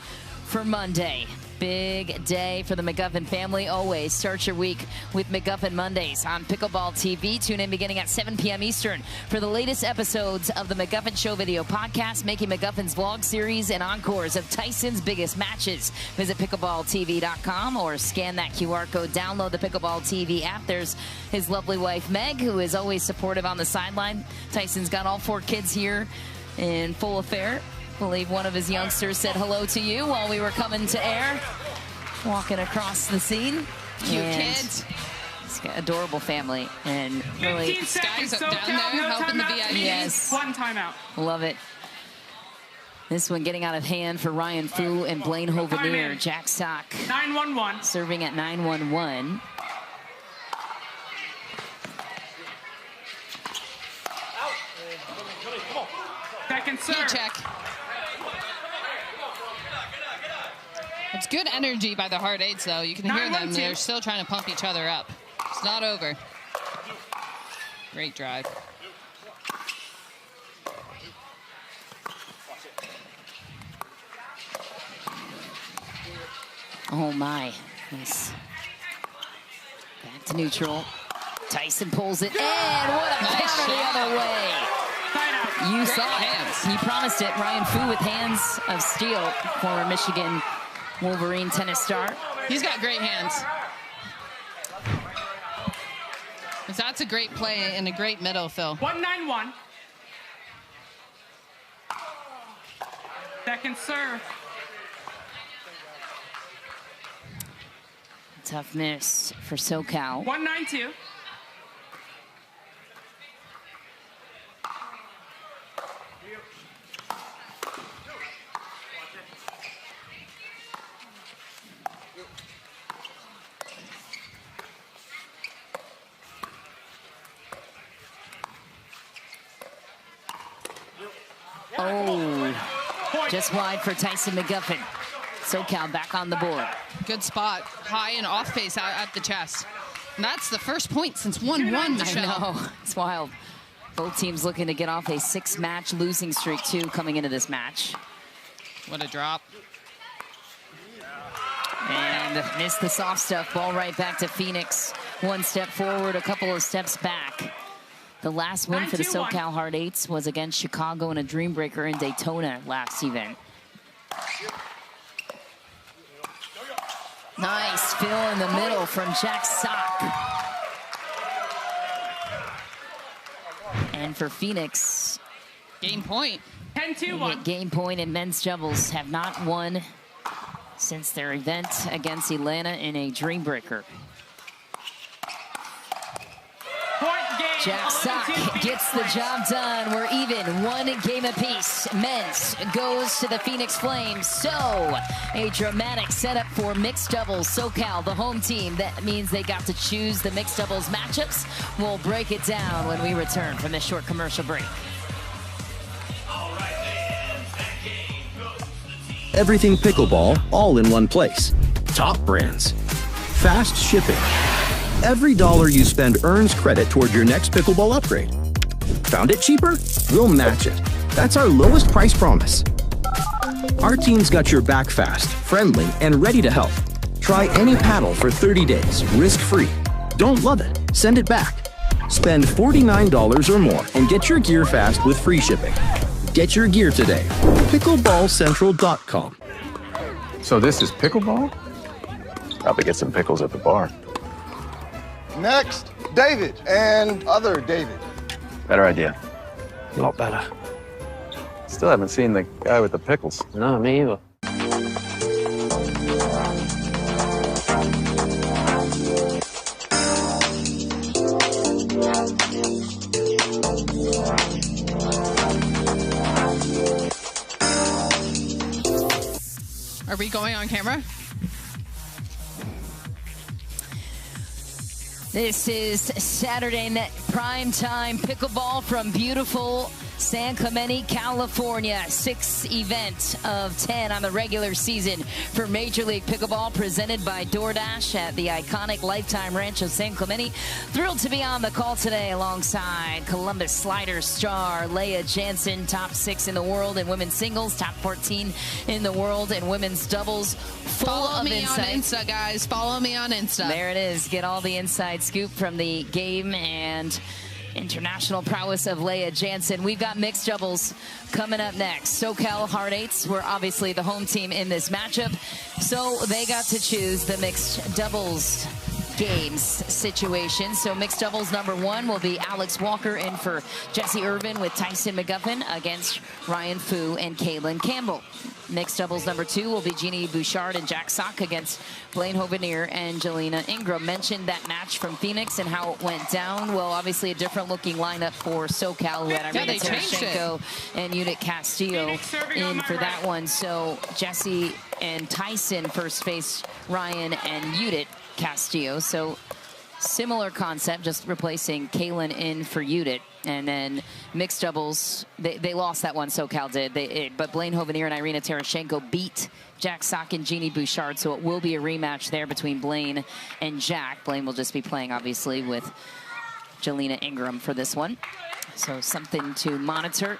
for Monday. Big day for the McGuffin family. Always start your week with McGuffin Mondays on Pickleball TV. Tune in beginning at 7 p.m. Eastern for the latest episodes of the McGuffin Show video podcast, making McGuffin's vlog series and encores of Tyson's biggest matches. Visit pickleballtv.com or scan that QR code. Download the Pickleball TV app. There's his lovely wife, Meg, who is always supportive on the sideline. Tyson's got all 4 kids here in full affair. I believe one of his youngsters said hello to you while we were coming to air, walking across the scene. Cute kids. It's got adorable family and really guys up down there helping the VIPs. Yes. One timeout. Love it. This one getting out of hand for Ryan Fu and Blaine Hovenier. Jack Sock 9-1-1. serving at 9-1-1. Second serve. Check. It's good energy by the Hard Eights, though. You can hear them. They're still trying to pump each other up. It's not over. Great drive. Oh, my. Nice. Back to neutral. Tyson pulls it. And what a counter the other way. You saw it. He promised it. Ryan Fu with hands of steel, former Michigan Wolverine tennis star. He's got great hands. That's a great play and a great middle, Phil. 1-9-1. Second serve. Tough miss for SoCal. 1-9-2. Oh, just wide for Tyson McGuffin. SoCal back on the board. Good spot. High and off pace out at the chest. And that's the first point since 1-1, Michelle. I know. It's wild. Both teams looking to get off a 6-match losing streak, too, coming into this match. What a drop. And missed the soft stuff. Ball right back to Phoenix. One step forward, a couple of steps back. The last win for the SoCal Hard Eights was against Chicago in a Dreambreaker in Daytona last event. Nice fill in the middle from Jack Sock. And for Phoenix, game point. 10-2-1. Game point, and men's doubles have not won since their event against Atlanta in a Dreambreaker. Jack Sock gets the job done. We're even, 1 game apiece. Men's goes to the Phoenix Flames. So, a dramatic setup for mixed doubles. SoCal, the home team. That means they got to choose the mixed doubles matchups. We'll break it down when we return from this short commercial break. Everything pickleball, all in one place. Top brands. Fast shipping. Every dollar you spend earns credit toward your next pickleball upgrade. Found it cheaper? We'll match it. That's our lowest price promise. Our team's got your back fast, friendly, and ready to help. Try any paddle for 30 days, risk-free. Don't love it? Send it back. Spend $49 or more and get your gear fast with free shipping. Get your gear today. Pickleballcentral.com. So this is pickleball? Probably get some pickles at the bar. Next, David and other David. Better idea. A lot better. Still haven't seen the guy with the pickles. No, me either. Are we going on camera? This is Saturday night primetime pickleball from beautiful San Clemente, California. 6th event of 10 on the regular season for Major League Pickleball, presented by DoorDash at the iconic Lifetime Ranch of San Clemente. Thrilled to be on the call today alongside Columbus Slider star Leah Jansen, top 6 in the world in women's singles, top 14 in the world in women's doubles. Follow me on Insta, guys. Follow me on Insta. There it is. Get all the inside scoop from the game and international prowess of Leah Jansen. We've got mixed doubles coming up next. SoCal Hard Eights were obviously the home team in this matchup, so they got to choose the mixed doubles games situation. So mixed doubles number 1 will be Alex Walker in for Jessie Irvine with Tyson McGuffin against Ryan Fu and Kaylin Campbell. Mixed doubles number 2 will be Genie Bouchard and Jack Sock against Blaine Hovenier and Jalina Ingram. Mentioned that match from Phoenix and how it went down. Well, obviously a different looking lineup for SoCal, who had Irina Tereschenko and Judit Castillo in for that one. So Jessie and Tyson first faced Ryan and Judit Castillo. So similar concept, just replacing Kaylin in for Judit. And then mixed doubles, they lost that one, SoCal did. But Blaine Hovenier and Irina Tereschenko beat Jack Sock and Genie Bouchard, so it will be a rematch there between Blaine and Jack. Blaine will just be playing, obviously, with Jalina Ingram for this one. So something to monitor.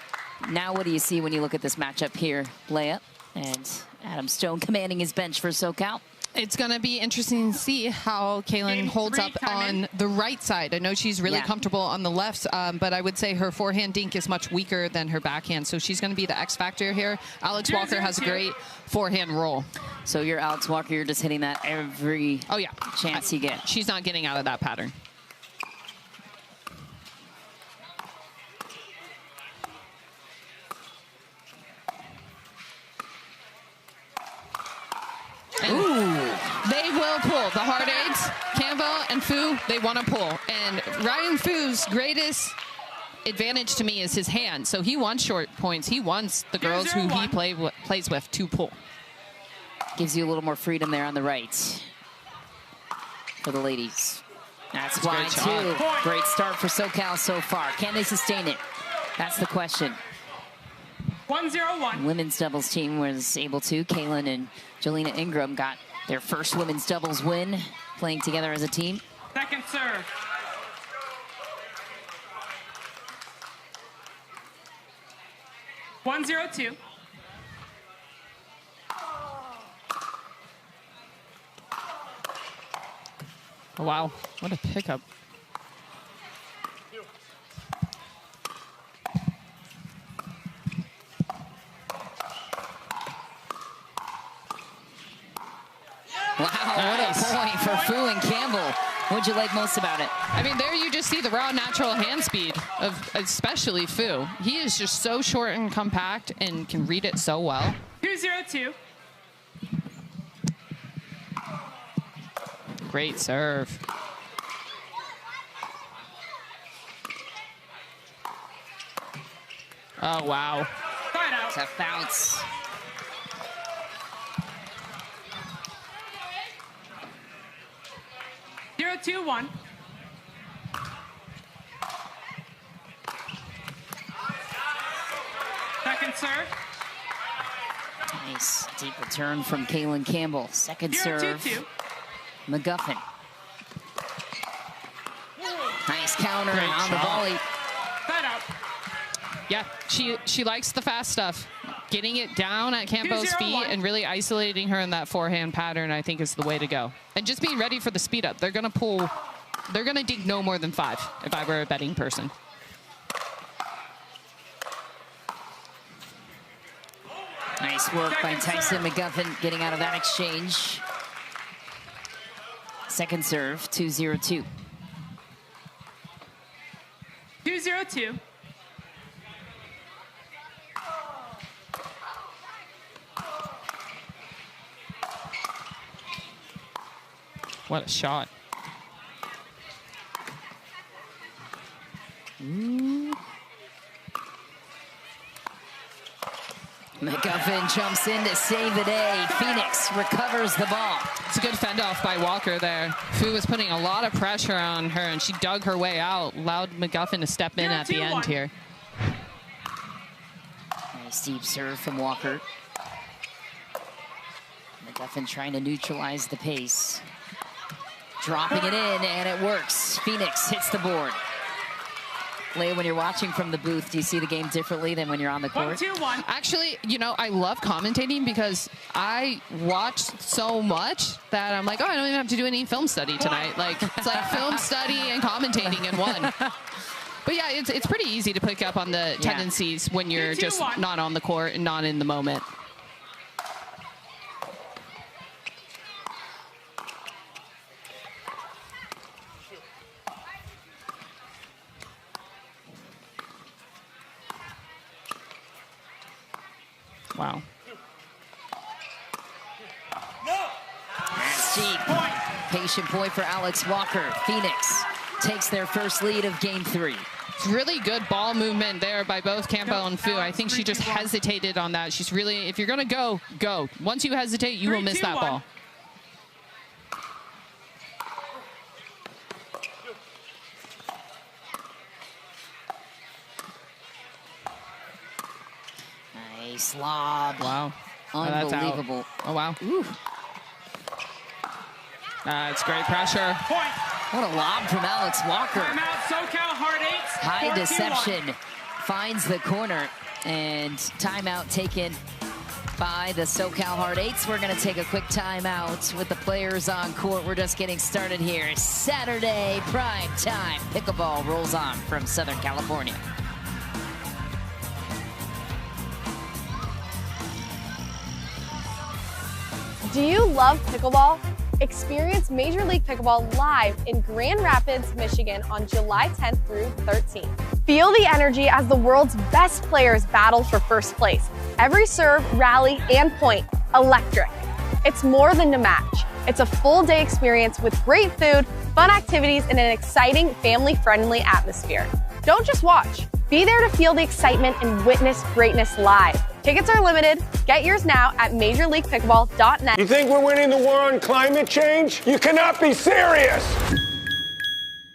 Now what do you see when you look at this matchup here, Leah? And Adam Stone commanding his bench for SoCal. It's going to be interesting to see how Kaylin holds up on the right side. I know she's really comfortable on the left, but I would say her forehand dink is much weaker than her backhand, so she's going to be the X factor here. Alex Walker has a great forehand roll. So you're Alex Walker, you're just hitting that every chance you get. She's not getting out of that pattern. They will pull. The Hard Eights, Campbell and Fu, they want to pull. And Ryan Fu's greatest advantage to me is his hand. So he wants short points. He wants the girls who he plays with to pull. Gives you a little more freedom there on the right for the ladies. That's wide, too. Great start for SoCal so far. Can they sustain it? That's the question. 1-0-1. Women's doubles team was able to. Kaylin and Jalina Ingram got their first women's doubles win, playing together as a team. Second serve. (1-0-2). Oh, wow. What a pickup. Wow, what a point for Fu and Campbell. What'd you like most about it? I mean, there you just see the raw natural hand speed of especially Fu. He is just so short and compact and can read it so well. 2-0-2. Great serve. Oh, wow. Tough bounce. Zero, 2-1. Second serve. Nice deep return from Kaylin Campbell. Second serve. 2-2. McGuffin. Nice counter Great on the shot. volley. Side out. Yeah, she likes the fast stuff. Getting it down at Campbell's feet and really isolating her in that forehand pattern, I think, is the way to go. And just being ready for the speed up. They're going to pull. They're going to dink no more than 5 if I were a betting person. Nice work by Tyson McGuffin getting out of that exchange. Second serve, 2-0-2. 2-0-2. What a shot. McGuffin jumps in to save the day. Phoenix recovers the ball. It's a good fend off by Walker there. Fu was putting a lot of pressure on her, and she dug her way out. Allowed McGuffin to step in at the end here. Nice deep serve from Walker. McGuffin trying to neutralize the pace. Dropping it in, and it works. Phoenix hits the board. Leah, when you're watching from the booth, do you see the game differently than when you're on the court? 1-2-1. Actually, you know, I love commentating because I watch so much that I'm like, oh, I don't even have to do any film study tonight. Like, it's like film study and commentating in one. But yeah, it's pretty easy to pick up on the tendencies when you're just not on the court and not in the moment. Wow. That's deep. Patient point for Alex Walker. Phoenix takes their first lead of game 3. It's really good ball movement there by both Campbell and Fu. I think she just hesitated on that. She's really, if you're going to go, go. Once you hesitate, you will miss that ball. Nice lob. Wow. Unbelievable. Oh, wow. It's great pressure. What a lob from Alex Walker. Timeout, SoCal Hard Eights. High deception finds the corner, and timeout taken by the SoCal Hard Eights. We're going to take a quick timeout with the players on court. We're just getting started here. Saturday prime time pickleball rolls on from Southern California. Do you love pickleball? Experience Major League Pickleball live in Grand Rapids, Michigan on July 10th through 13th. Feel the energy as the world's best players battle for first place. Every serve, rally, and point, electric. It's more than a match. It's a full-day experience with great food, fun activities, and an exciting, family-friendly atmosphere. Don't just watch. Be there to feel the excitement and witness greatness live. Tickets are limited. Get yours now at MajorLeaguePickleball.net. You think we're winning the war on climate change? You cannot be serious!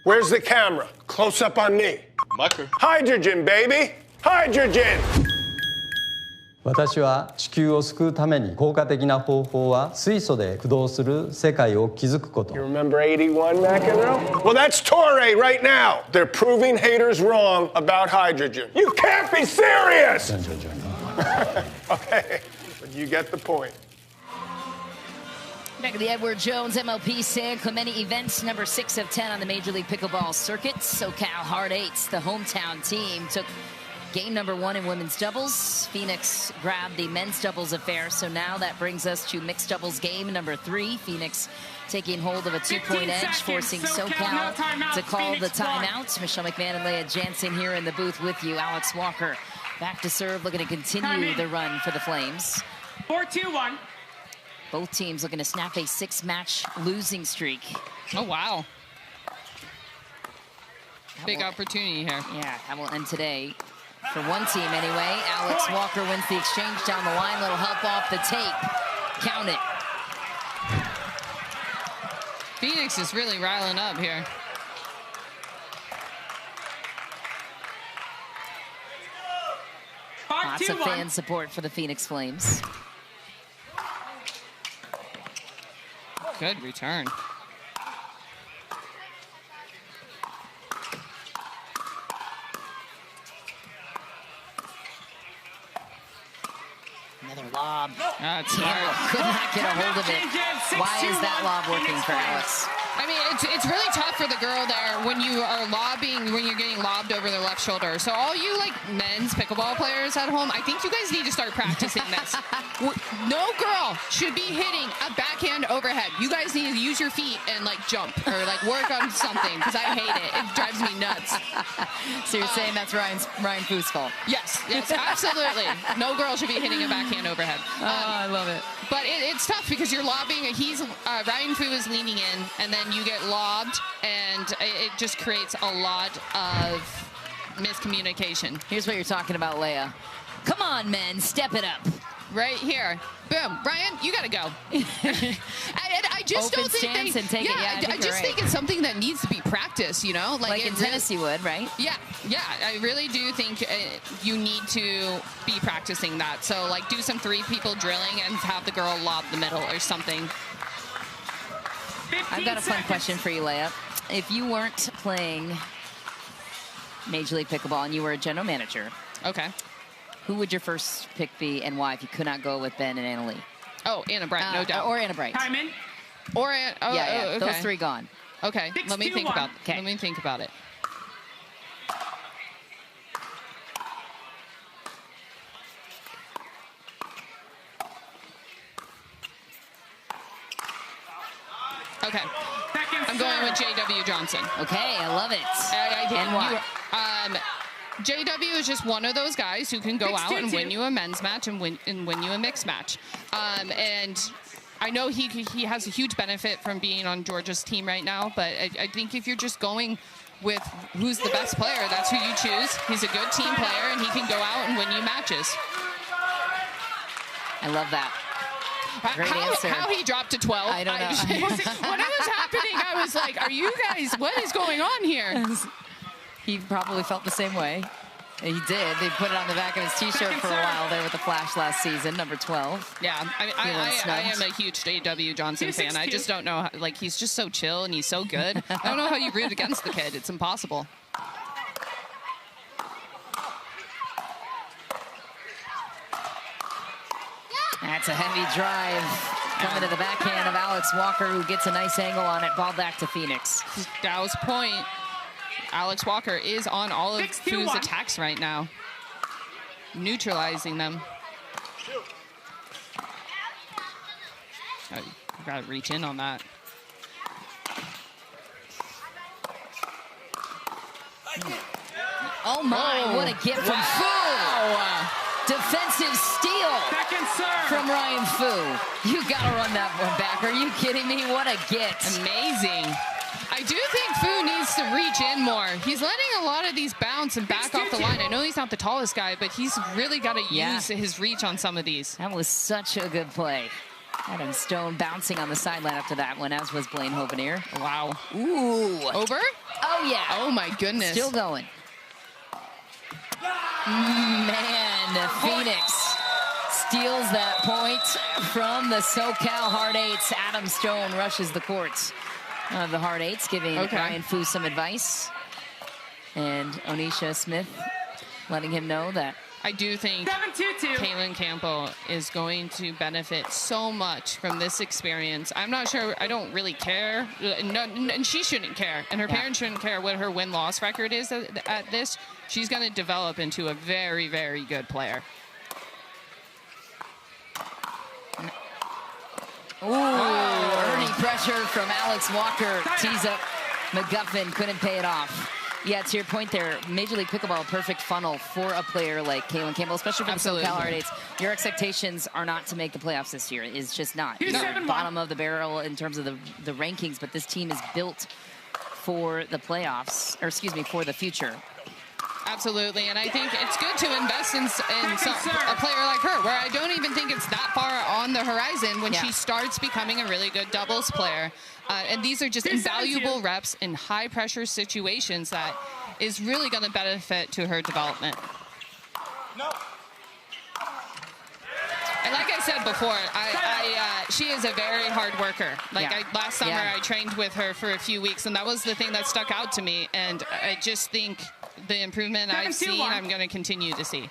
Where's the camera? Close up on me. Hydrogen, baby! Hydrogen! 私は地球を救うために効果的な方法は水素で駆動する世界を築くこと。 You remember 81 McEnroe? Well, that's Torre right now. They're proving haters wrong about hydrogen. You can't be serious! Okay, but you get the point. Back at the Edward Jones MLP San Clemente events, number 6 of 10 on the Major League Pickleball circuit. SoCal Hard Eights, the hometown team, took game number 1 in women's doubles. Phoenix grabbed the men's doubles affair, so now that brings us to mixed doubles game number 3. Phoenix taking hold of a 2-point edge, forcing SoCal to call the timeout. Michelle McMahon and Leah Jansen here in the booth with you. Alex Walker back to serve, looking to continue the run for the Flames. 4-2-1. Both teams looking to snap a 6-match losing streak. Oh, wow. Big opportunity here. Yeah, that will end today. For one team anyway. Alex Walker wins the exchange down the line. Little help off the tape. Count it. Phoenix is really riling up here. Lots of fan support for the Phoenix Flames. Good return. Another lob. That's Campbell could not get a hold of it. Why is that lob working for Alex? I mean, it's really tough for the girl there when you are lobbing, when you're getting lobbed over the left shoulder. So all you like men's pickleball players at home, I think you guys need to start practicing this. No girl should be hitting a backhand overhead. You guys need to use your feet and like jump or like work on something because I hate it. It drives me nuts. So you're saying that's Ryan Fu's fault? Yes, absolutely. No girl should be hitting a backhand overhead. I love it. But it's tough because you're lobbing. Ryan Fu is leaning in, and then you get lobbed, and it just creates a lot of miscommunication. Here's what you're talking about, Leia. Come on, men, step it up. Right here. Boom. Ryan, you got to go. I just Open don't think stance and take it. Yeah, I just think it's something that needs to be practiced, you know? Like in tennis you would, right? Yeah. I really do think you need to be practicing that. So, like, do some 3 people drilling and have the girl lob the middle or something. I've got a fun question for you, Leia. If you weren't playing Major League Pickleball and you were a general manager, okay, who would your first pick be and why if you could not go with Ben and Anna Lee? Oh, Anna Bright, no doubt. Or Anna Bright. Timon. Or okay. Those 3 gone. Okay, let me think about it. Let me think about it. Okay. I'm going with J.W. Johnson. Okay, I love it. And why? JW is just one of those guys who can go out and win you a men's match and win you a mixed match. And I know he has a huge benefit from being on Georgia's team right now, but I think if you're just going with who's the best player, that's who you choose. He's a good team player, and he can go out and win you matches. I love that. Great answer. How he dropped to 12. I don't know. When it was happening, I was like, are you guys, what is going on here? He probably felt the same way. He did. They put it on the back of his T-shirt for a while there with the flash last season, number 12. Yeah, I am a huge J.W. Johnson fan. I just don't know, like, he's just so chill and he's so good. I don't know how you root against the kid. It's impossible. That's a heavy drive coming to the backhand of Alex Walker, who gets a nice angle on it. Ball back to Phoenix. Dow's point. Alex Walker is on all of Fu's attacks right now, neutralizing them. Oh, you gotta reach in on that. Oh my, what a gift from Fu! Defensive steal from Ryan Fu. You gotta run that one back. Are you kidding me? What a get. Amazing. I do think Fu needs to reach in more. He's letting a lot of these bounce and back off the line. I know he's not the tallest guy, but he's really got to use his reach on some of these. That was such a good play. Adam Stone bouncing on the sideline after that one, as was Blaine Hovenier. Wow. Ooh. Over? Oh, yeah. Oh, my goodness. Still going. Man, Phoenix steals that point from the SoCal Hard Eights. Adam Stone rushes the courts of the Hard Eights, giving Ryan Fu some advice. And Onisha Smith letting him know that I do think Kaylin Campbell is going to benefit so much from this experience. I'm not sure. I don't really care. And she shouldn't care. And her parents shouldn't care what her win-loss record is at this. She's going to develop into a very, very good player. Ooh, early pressure from Alex Walker. Tees up McGuffin, couldn't pay it off. Yeah, to your point there, Major League Pickleball, a perfect funnel for a player like Kaylin Campbell, especially for the SoCal Hard Eights. Your expectations are not to make the playoffs this year. It's just not. You're bottom of the barrel in terms of the rankings, but this team is built for the playoffs, or excuse me, for the future. Absolutely, and I think it's good to invest in a player like her, where I don't even think it's that far on the horizon when she starts becoming a really good doubles player. And these are just invaluable reps in high-pressure situations that is really going to benefit to her development. And like I said before, she is a very hard worker. Like last summer, I trained with her for a few weeks, and that was the thing that stuck out to me. And I just think the improvement I've seen, I'm going to continue to see.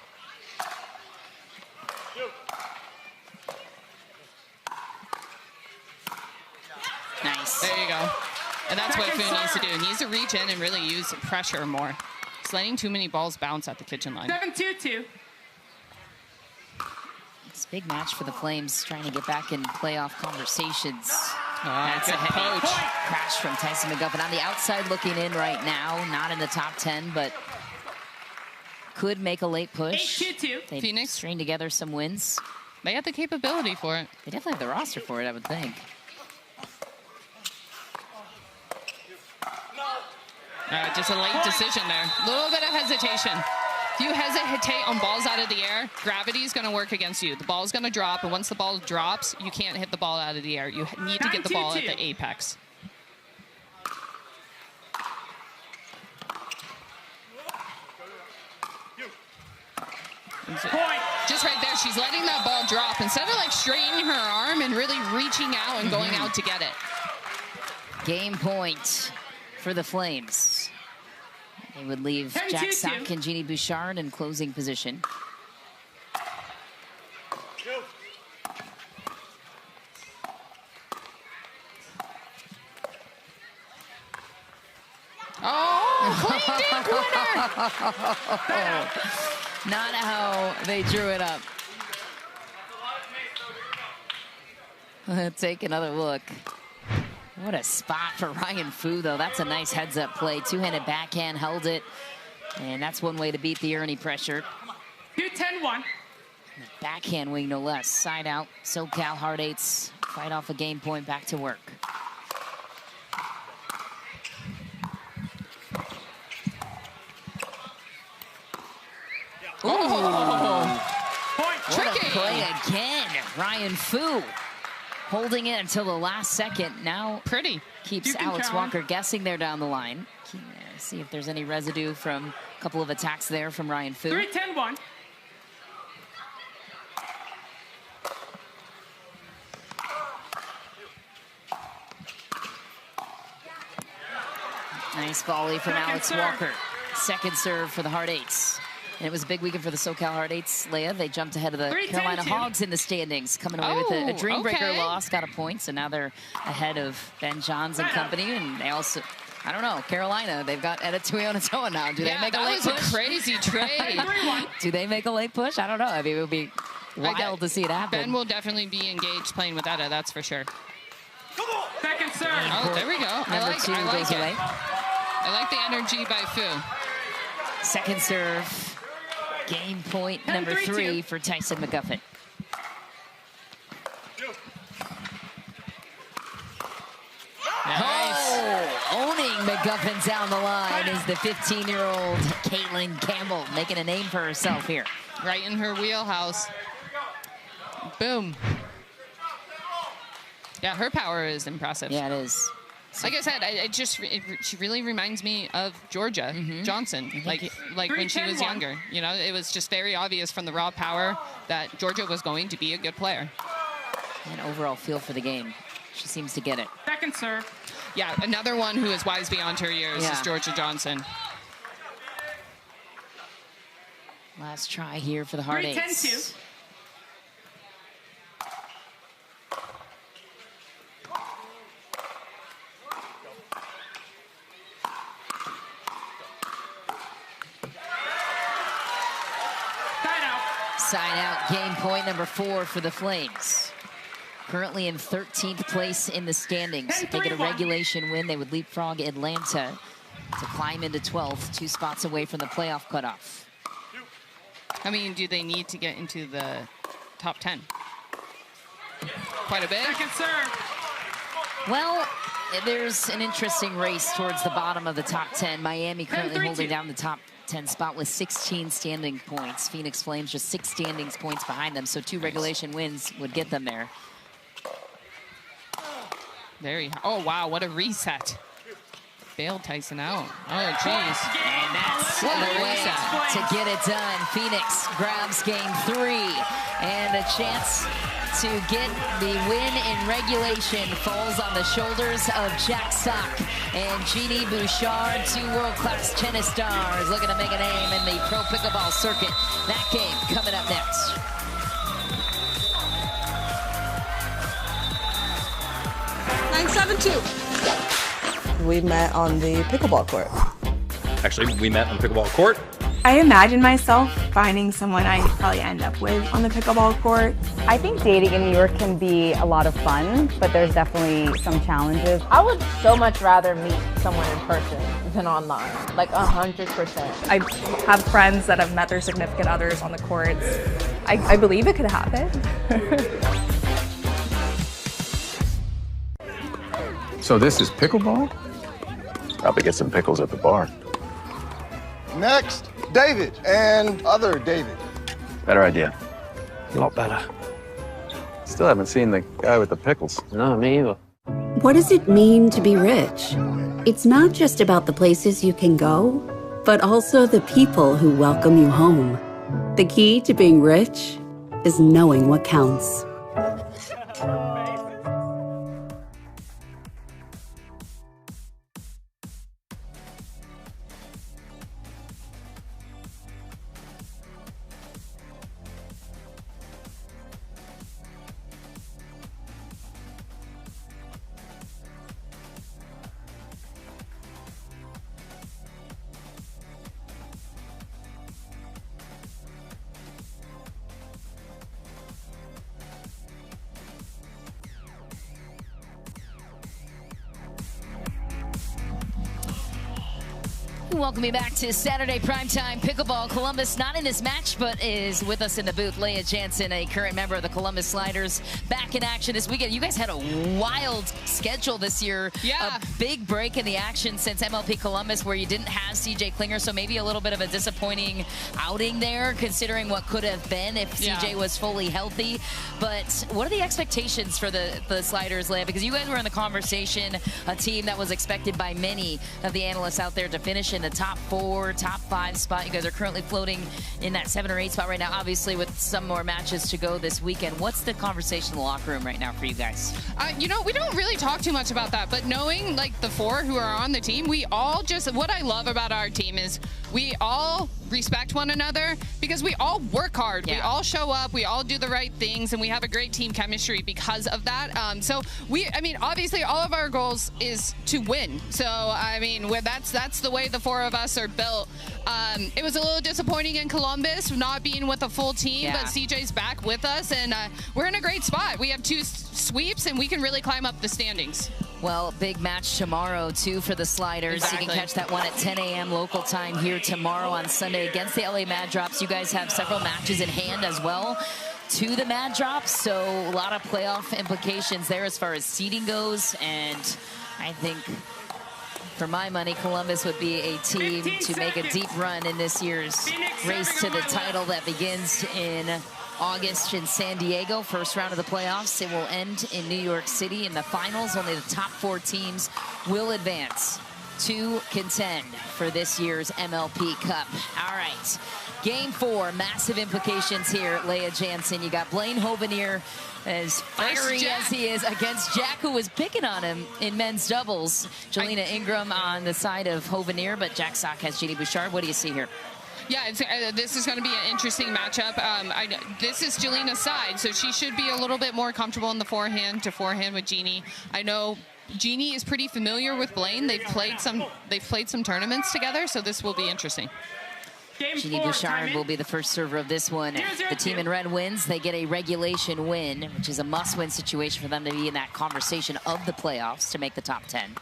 Nice. There you go. And that's what Fu needs to do. He needs to reach in and really use pressure more. He's letting too many balls bounce at the kitchen line. 7-2-2. It's a big match for the Flames, trying to get back in playoff conversations. That's a good heavy poach. crash from Tyson McGuffin. On the outside looking in right now, not in the top 10, but could make a late push. 8-2-2. They string together some wins. They have the capability for it. They definitely have the roster for it, I would think. Just a late decision there. A little bit of hesitation. If you hesitate on balls out of the air, gravity is going to work against you. The ball is going to drop, and once the ball drops, you can't hit the ball out of the air. You need to get the ball at the apex. Just right there, she's letting that ball drop instead of like straightening her arm and really reaching out and going out to get it. Game point for the Flames. They would leave Jack Sock and Genie Bouchard in closing position. Oh, clean winner! Not how they drew it up. Take another look. What a spot for Ryan Fu, though. That's a nice heads-up play. Two-handed backhand, held it. And that's one way to beat the Ernie pressure. 2-10-1. Backhand wing, no less. Side out. SoCal Hard Eights fight off a game point, back to work. Oh, what a play again. Ryan Fu holding it until the last second. Now pretty keeps Alex Walker guessing there down the line. See if there's any residue from a couple of attacks there from Ryan Fu. 3-10-1. Nice volley from Alex Walker. Second serve for the Hard Eights. And it was a big weekend for the SoCal Hard Eights, Leia. They jumped ahead of the Carolina Hogs in the standings, coming away with a Dreambreaker loss, got a point, so now they're ahead of Ben Johns and company, and they also, I don't know, Carolina, they've got Edituyo and Atoa now. Do they make a late push? That was a crazy trade. Do they make a late push? I don't know. I mean, it would be wild to see it happen. Ben will definitely be engaged playing with Etta, that's for sure. Second serve. Oh, there we go. I like it. Away. I like the energy by Fu. Second serve. Game point number 3 for Tyson McGuffin. Nice. Oh, owning McGuffin down the line is the 15-year-old Caitlin Campbell, making a name for herself here. Right in her wheelhouse. Boom. Yeah, her power is impressive. Yeah, it is. Like I said, she really reminds me of Georgia Johnson, like when she was younger. You know, it was just very obvious from the raw power that Georgia was going to be a good player. And overall feel for the game. She seems to get it. Second serve. Yeah, another one who is wise beyond her years is Georgia Johnson. Last try here for the Hard Eights. 3-10-2. Side out, game point number 4 for the Flames. Currently in 13th place in the standings. If they get a regulation win, they would leapfrog Atlanta to climb into 12th, 2 spots away from the playoff cutoff. I mean, do they need to get into the top 10? Quite a bit. Second serve. Well, there's an interesting race towards the bottom of the top 10. Miami currently holding down the top 10 spot with 16 standing points. Phoenix Flames just 6 standings points behind them, so 2 regulation wins would get them there. Oh, wow, what a reset. Bailed Tyson out. Oh, jeez. And that's the way to get it done. Phoenix grabs game 3, and a chance to get the win in regulation falls on the shoulders of Jack Sock and Genie Bouchard, 2 world-class tennis stars looking to make a name in the pro pickleball circuit. That game coming up next. We met on the pickleball court. Actually, we met on pickleball court. I imagine myself finding someone I probably end up with on the pickleball court. I think dating in New York can be a lot of fun, but there's definitely some challenges. I would so much rather meet someone in person than online, like 100%. I have friends that have met their significant others on the courts. I believe it could happen. So this is pickleball? Probably get some pickles at the bar. Next, David and other David. Better idea. A lot better. Still haven't seen the guy with the pickles. No, me either. What does it mean to be rich? It's not just about the places you can go, but also the people who welcome you home. The key to being rich is knowing what counts. Welcome back to Saturday Primetime Pickleball. Columbus not in this match, but is with us in the booth. Leah Jansen, a current member of the Columbus Sliders, back in action this weekend. You guys had a wild schedule this year. Yeah. A big break in the action since MLP Columbus, where you didn't have CJ Klinger, so maybe a little bit of a disappointing outing there, considering what could have been if CJ was fully healthy. But what are the expectations for the Sliders, Leah? Because you guys were in the conversation, a team that was expected by many of the analysts out there to finish in the top 4, top 5 spot. You guys are currently floating in that 7 or 8 spot right now, obviously with some more matches to go this weekend. What's the conversation in the locker room right now for you guys? You know, we don't really talk too much about that, but knowing like the 4 who are on the team, we all just, what I love about our team is we all respect one another because we all work hard. We all show up, we all do the right things, and we have a great team chemistry because of that. So I mean, obviously all of our goals is to win. So, I mean, that's the way the 4 of us are built. It was a little disappointing in Columbus not being with a full team, but CJ's back with us, and we're in a great spot. We have 2 sweeps, and we can really climb up the standings. Well, big match tomorrow, too, for the Sliders. Exactly. You can catch that one at 10 a.m. local time here tomorrow on Sunday against the LA Mad Drops. You guys have several matches in hand as well to the Mad Drops, so a lot of playoff implications there as far as seeding goes, and I think, for my money, Columbus would be a team to make a deep run in this year's race to the title that begins in August in San Diego. First round of the playoffs. It will end in New York City in the finals. Only the top 4 teams will advance to contend for this year's MLP Cup. All right, game 4, massive implications here. Leah Jansen, you got Blaine Hovenier, as fiery as he is, against Jack, who was picking on him in men's doubles. Jalina Ingram on the side of Hovenier, but Jack Sock has Genie Bouchard. What do you see here? Yeah, this is going to be an interesting matchup. This is Jalina's side, so she should be a little bit more comfortable in the forehand to forehand with Genie. I know Genie is pretty familiar with Blaine. They've played some tournaments together, so this will be interesting. Genie Bouchard will be the first server of this one. The team in red wins. They get a regulation win, which is a must-win situation for them to be in that conversation of the playoffs to make the top 10.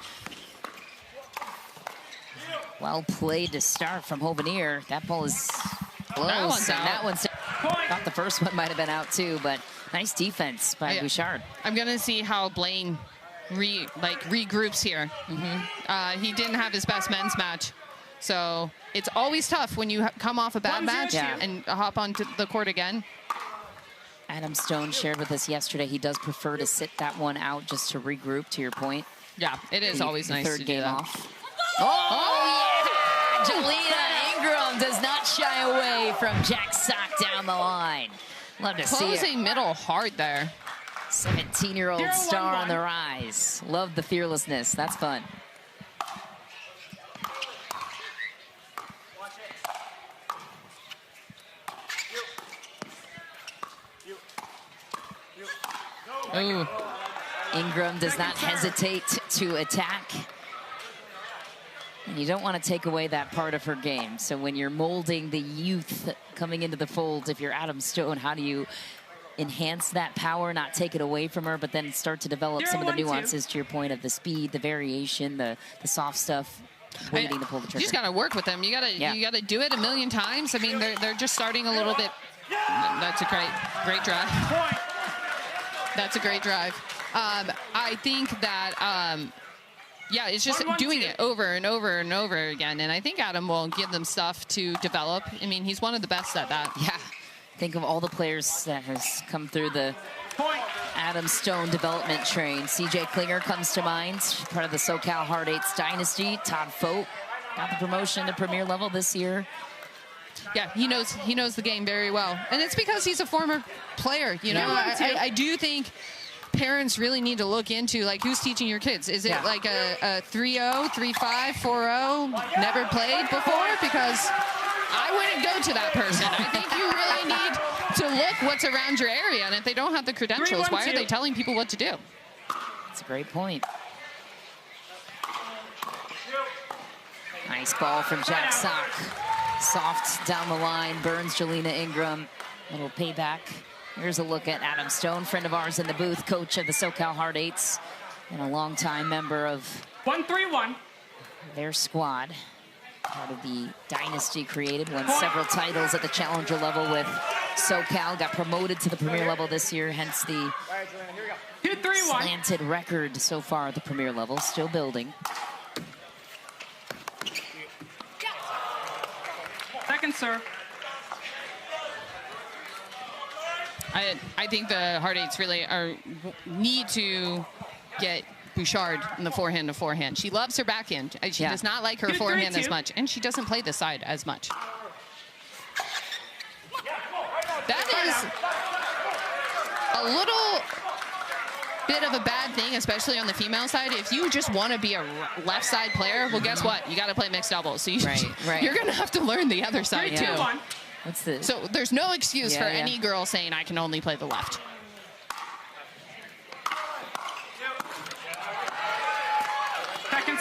Well played to start from Hovenier. That ball is close. That one's thought the first one might have been out too, but nice defense by Bouchard. I'm gonna see how Blaine regroups here. He didn't have his best men's match, so it's always tough when you come off a bad match and hop onto the court again. Adam Stone shared with us yesterday he does prefer to sit that one out just to regroup, to your point. Yeah, it is always nice to do that. Off. Oh, yeah! Jalina Ingram does not shy away from Jack Sock down the line. Love to see it. Closing middle hard there. 17-year-old star on the rise. Love the fearlessness. That's fun. Ooh. Ingram does not hesitate to attack. And you don't want to take away that part of her game. So when you're molding the youth coming into the fold, if you're Adam Stone, how do you enhance that power, not take it away from her, but then start to develop some of the nuances, to your point, of the speed, the variation, the soft stuff, waiting to pull the trigger. You just got to work with them. You got to do it a million times. I mean, they're just starting a little bit That's a great drive. That's a great drive. I think that, yeah, it's just doing it over and over and over again. And I think Adam will give them stuff to develop. I mean, he's one of the best at that. Yeah. Think of all the players that has come through the Adam Stone development train. CJ Klinger comes to mind, part of the SoCal Hard Eights dynasty. Todd Fote got the promotion to Premier level this year. Yeah, he knows the game very well. And it's because he's a former player, you know. I do think parents really need to look into, like, who's teaching your kids. Is it like a 3-0, 3-5, 4-0, never played before? Because I wouldn't go to that person. I think you really need to look what's around your area. And if they don't have the credentials, why are they telling people what to do? That's a great point. Nice ball from Jack Sock. Soft down the line, burns Jalina Ingram. Little payback. Here's a look at Adam Stone, friend of ours in the booth, coach of the SoCal Hard Eights, and a longtime member of 1-3-1. Their squad. Part of the dynasty created, won several titles at the challenger level with SoCal, got promoted to the Premier level this year, hence the 2-3-1. slanted record so far at the Premier level, still building. Second serve. I think the Hard Eights really need to get Bouchard in the forehand to forehand. She loves her backhand. She does not like her forehand as much, and she doesn't play the side as much. That is a little bit of a bad thing, especially on the female side. If you just want to be a left side player, well, guess what? You got to play mixed doubles. So you're going to have to learn the other side too. What's this? So there's no excuse for any girl saying I can only play the left.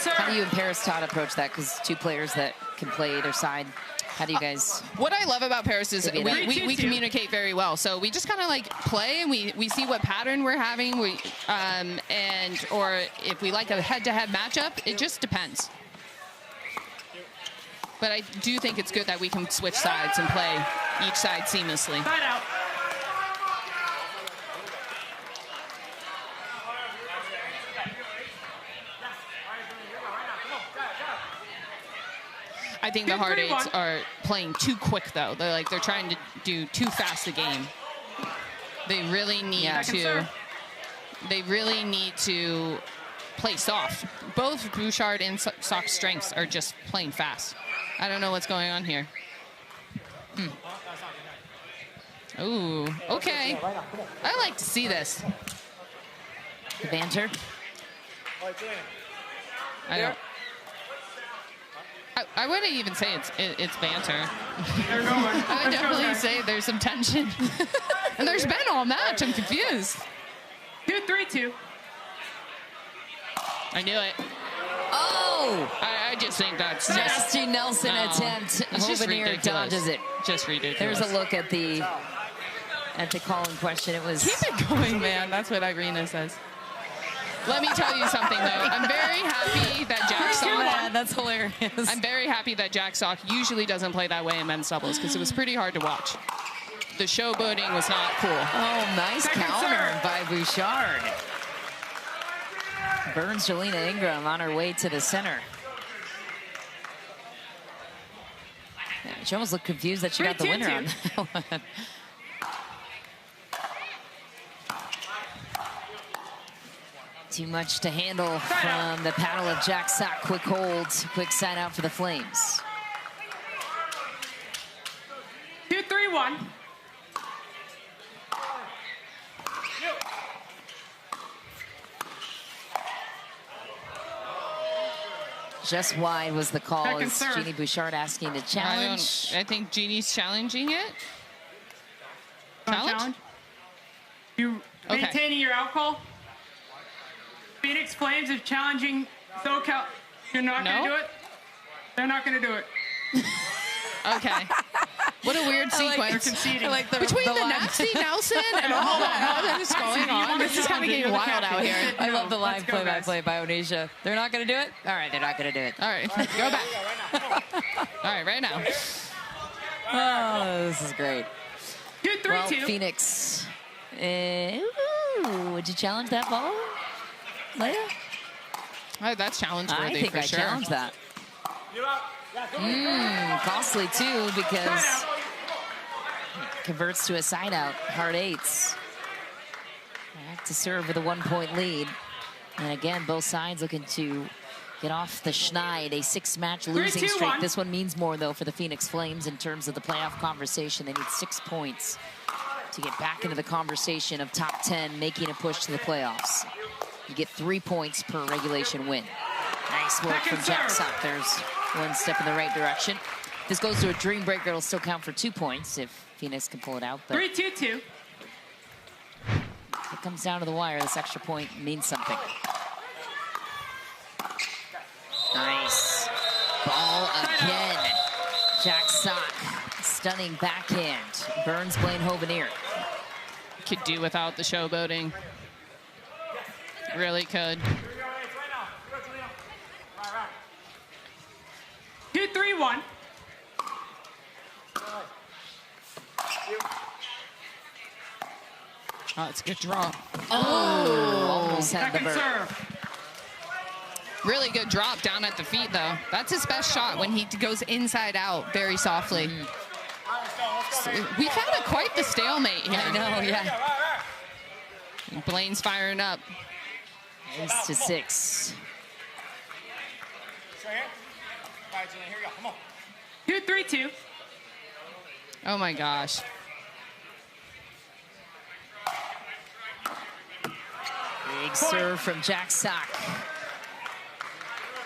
How do you and Paris Todd approach that? Because two players that can play either side. How do you guys? What I love about Paris is we communicate very well. So we just kind of like play and we see what pattern we're having. Or if we like a head-to-head matchup, it just depends. But I do think it's good that we can switch sides and play each side seamlessly. Side out. I think the Hard Eights are playing too quick, though. They're trying to do too fast a game. They really need to. They really need to play soft. Both Bouchard and Sock's strengths are just playing fast. I don't know what's going on here. Ooh, okay. I like to see this. The banter. I wouldn't even say it's banter. I would definitely say there's some tension. And there's been all match. I'm confused. 2-3-2. I knew it. Oh! I just think that's nasty Nelson attempt. Hovenier dodges it. Just ridiculous. There's a look at the call in question. It was. Keep it going, man. That's what Irina says. Let me tell you something, though. I'm very happy that Jack Sock. That's hilarious. I'm very happy that Jack Sock usually doesn't play that way in men's doubles because it was pretty hard to watch. The showboating was not cool. Oh, nice counter by Bouchard. Burns Jalina Ingram on her way to the center. Yeah, she almost looked confused that she got the winner on that one. Too much to handle from the paddle of Jack Sock. Quick hold, quick side out for the Flames. 2-3-1. Just wide was the call. Is Genie Bouchard asking to challenge? I think Genie's challenging it. Challenge? You maintaining your out call? Phoenix Flames is challenging SoCal. You're not going to do it? They're not going to do it. Okay. What a weird sequence. Like between the nasty Nelson and all that is going on. This is kind of getting wild out here. I love the live play-by-play by Onisha. They're not going to do it? All right, they're not going to do it. All right, go back. All right, right now. Oh, this is great. Well, Phoenix. Would you challenge that ball, Leia? That's challenge-worthy. I think for I sure. challenge that. Costly, too, because it converts to a side-out. Hard eights. Back to serve with a 1-point lead. And again, both sides looking to get off the schneid, a 6-match losing streak. This one means more, though, for the Phoenix Flames in terms of the playoff conversation. They need 6 points to get back into the conversation of top 10, making a push to the playoffs. You get 3 points per regulation win. Nice work from Jack Sock. There's one step in the right direction. This goes to a Dreambreaker. It'll still count for 2 points if Phoenix can pull it out. 3-2-2. It comes down to the wire. This extra point means something. Nice. Ball again. Jack Sock. Stunning backhand. Burns Blaine Hovenier. Could do without the showboating. Really could. 2-3-1. Oh, it's a good draw. Almost had the bird. Really good drop down at the feet, though. That's his best shot when he goes inside out very softly. So we've had quite the stalemate here. I know, yeah. Blaine's firing up. Ace to 6. 2-3-2. Oh my gosh. Big serve from Jack Sock.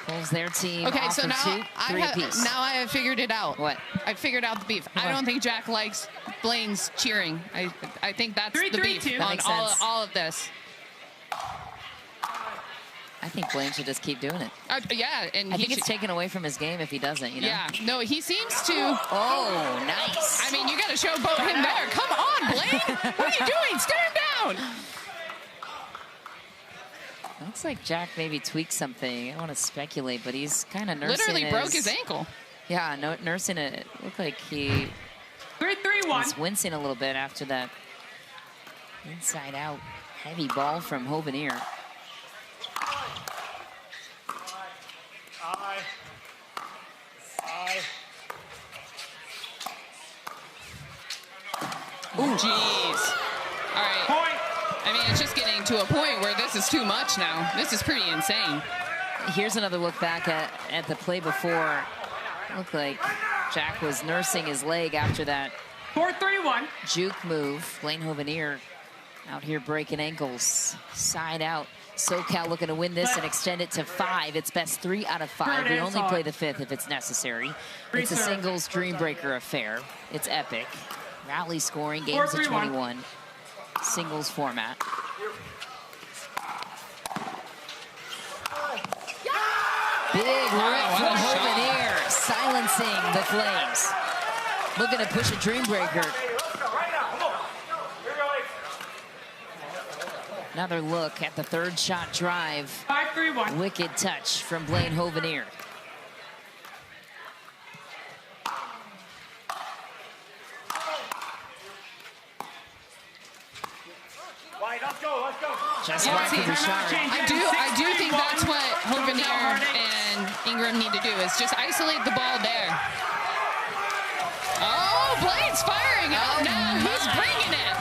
Pulls their team Okay, off so of now I have figured it out. What? I figured out the beef. I don't think Jack likes Blaine's cheering. I think that's the beef on all of this. I think Blaine should just keep doing it. Yeah, and I think it's taken away from his game if he doesn't, you know? Yeah, no, he seems to. Oh, nice. I mean, you got to showboat him there. Come on, Blaine. What are you doing? Stand down. Looks like Jack maybe tweaked something. I don't want to speculate, but he's kind of nursing Literally broke his ankle. Yeah, nursing it. It looked like he 3-3-1. was wincing a little bit after that inside out heavy ball from Hovenier. Ooh, jeez. All right. I mean, it's just getting to a point where this is too much now. This is pretty insane. Here's another look back at the play before. Looked like Jack was nursing his leg after that 4-3-1. juke move. Blaine Hovenier out here breaking ankles. Side out. SoCal looking to win this and extend it to 5. It's best 3 out of 5. We only play the 5th if it's necessary. It's a singles Dreambreaker affair. It's epic. Rally scoring, games of 21. Singles format. Big rip from Hovenier, silencing the Flames. Looking to push a Dreambreaker. Another look at the third shot drive. 5-3-1. Wicked touch from Blaine Hovenier. Just right for Bouchard. I do think that's what Hovenier and Ingram need to do, is just isolate the ball there. Oh, Blaine's firing up now. He's bringing it.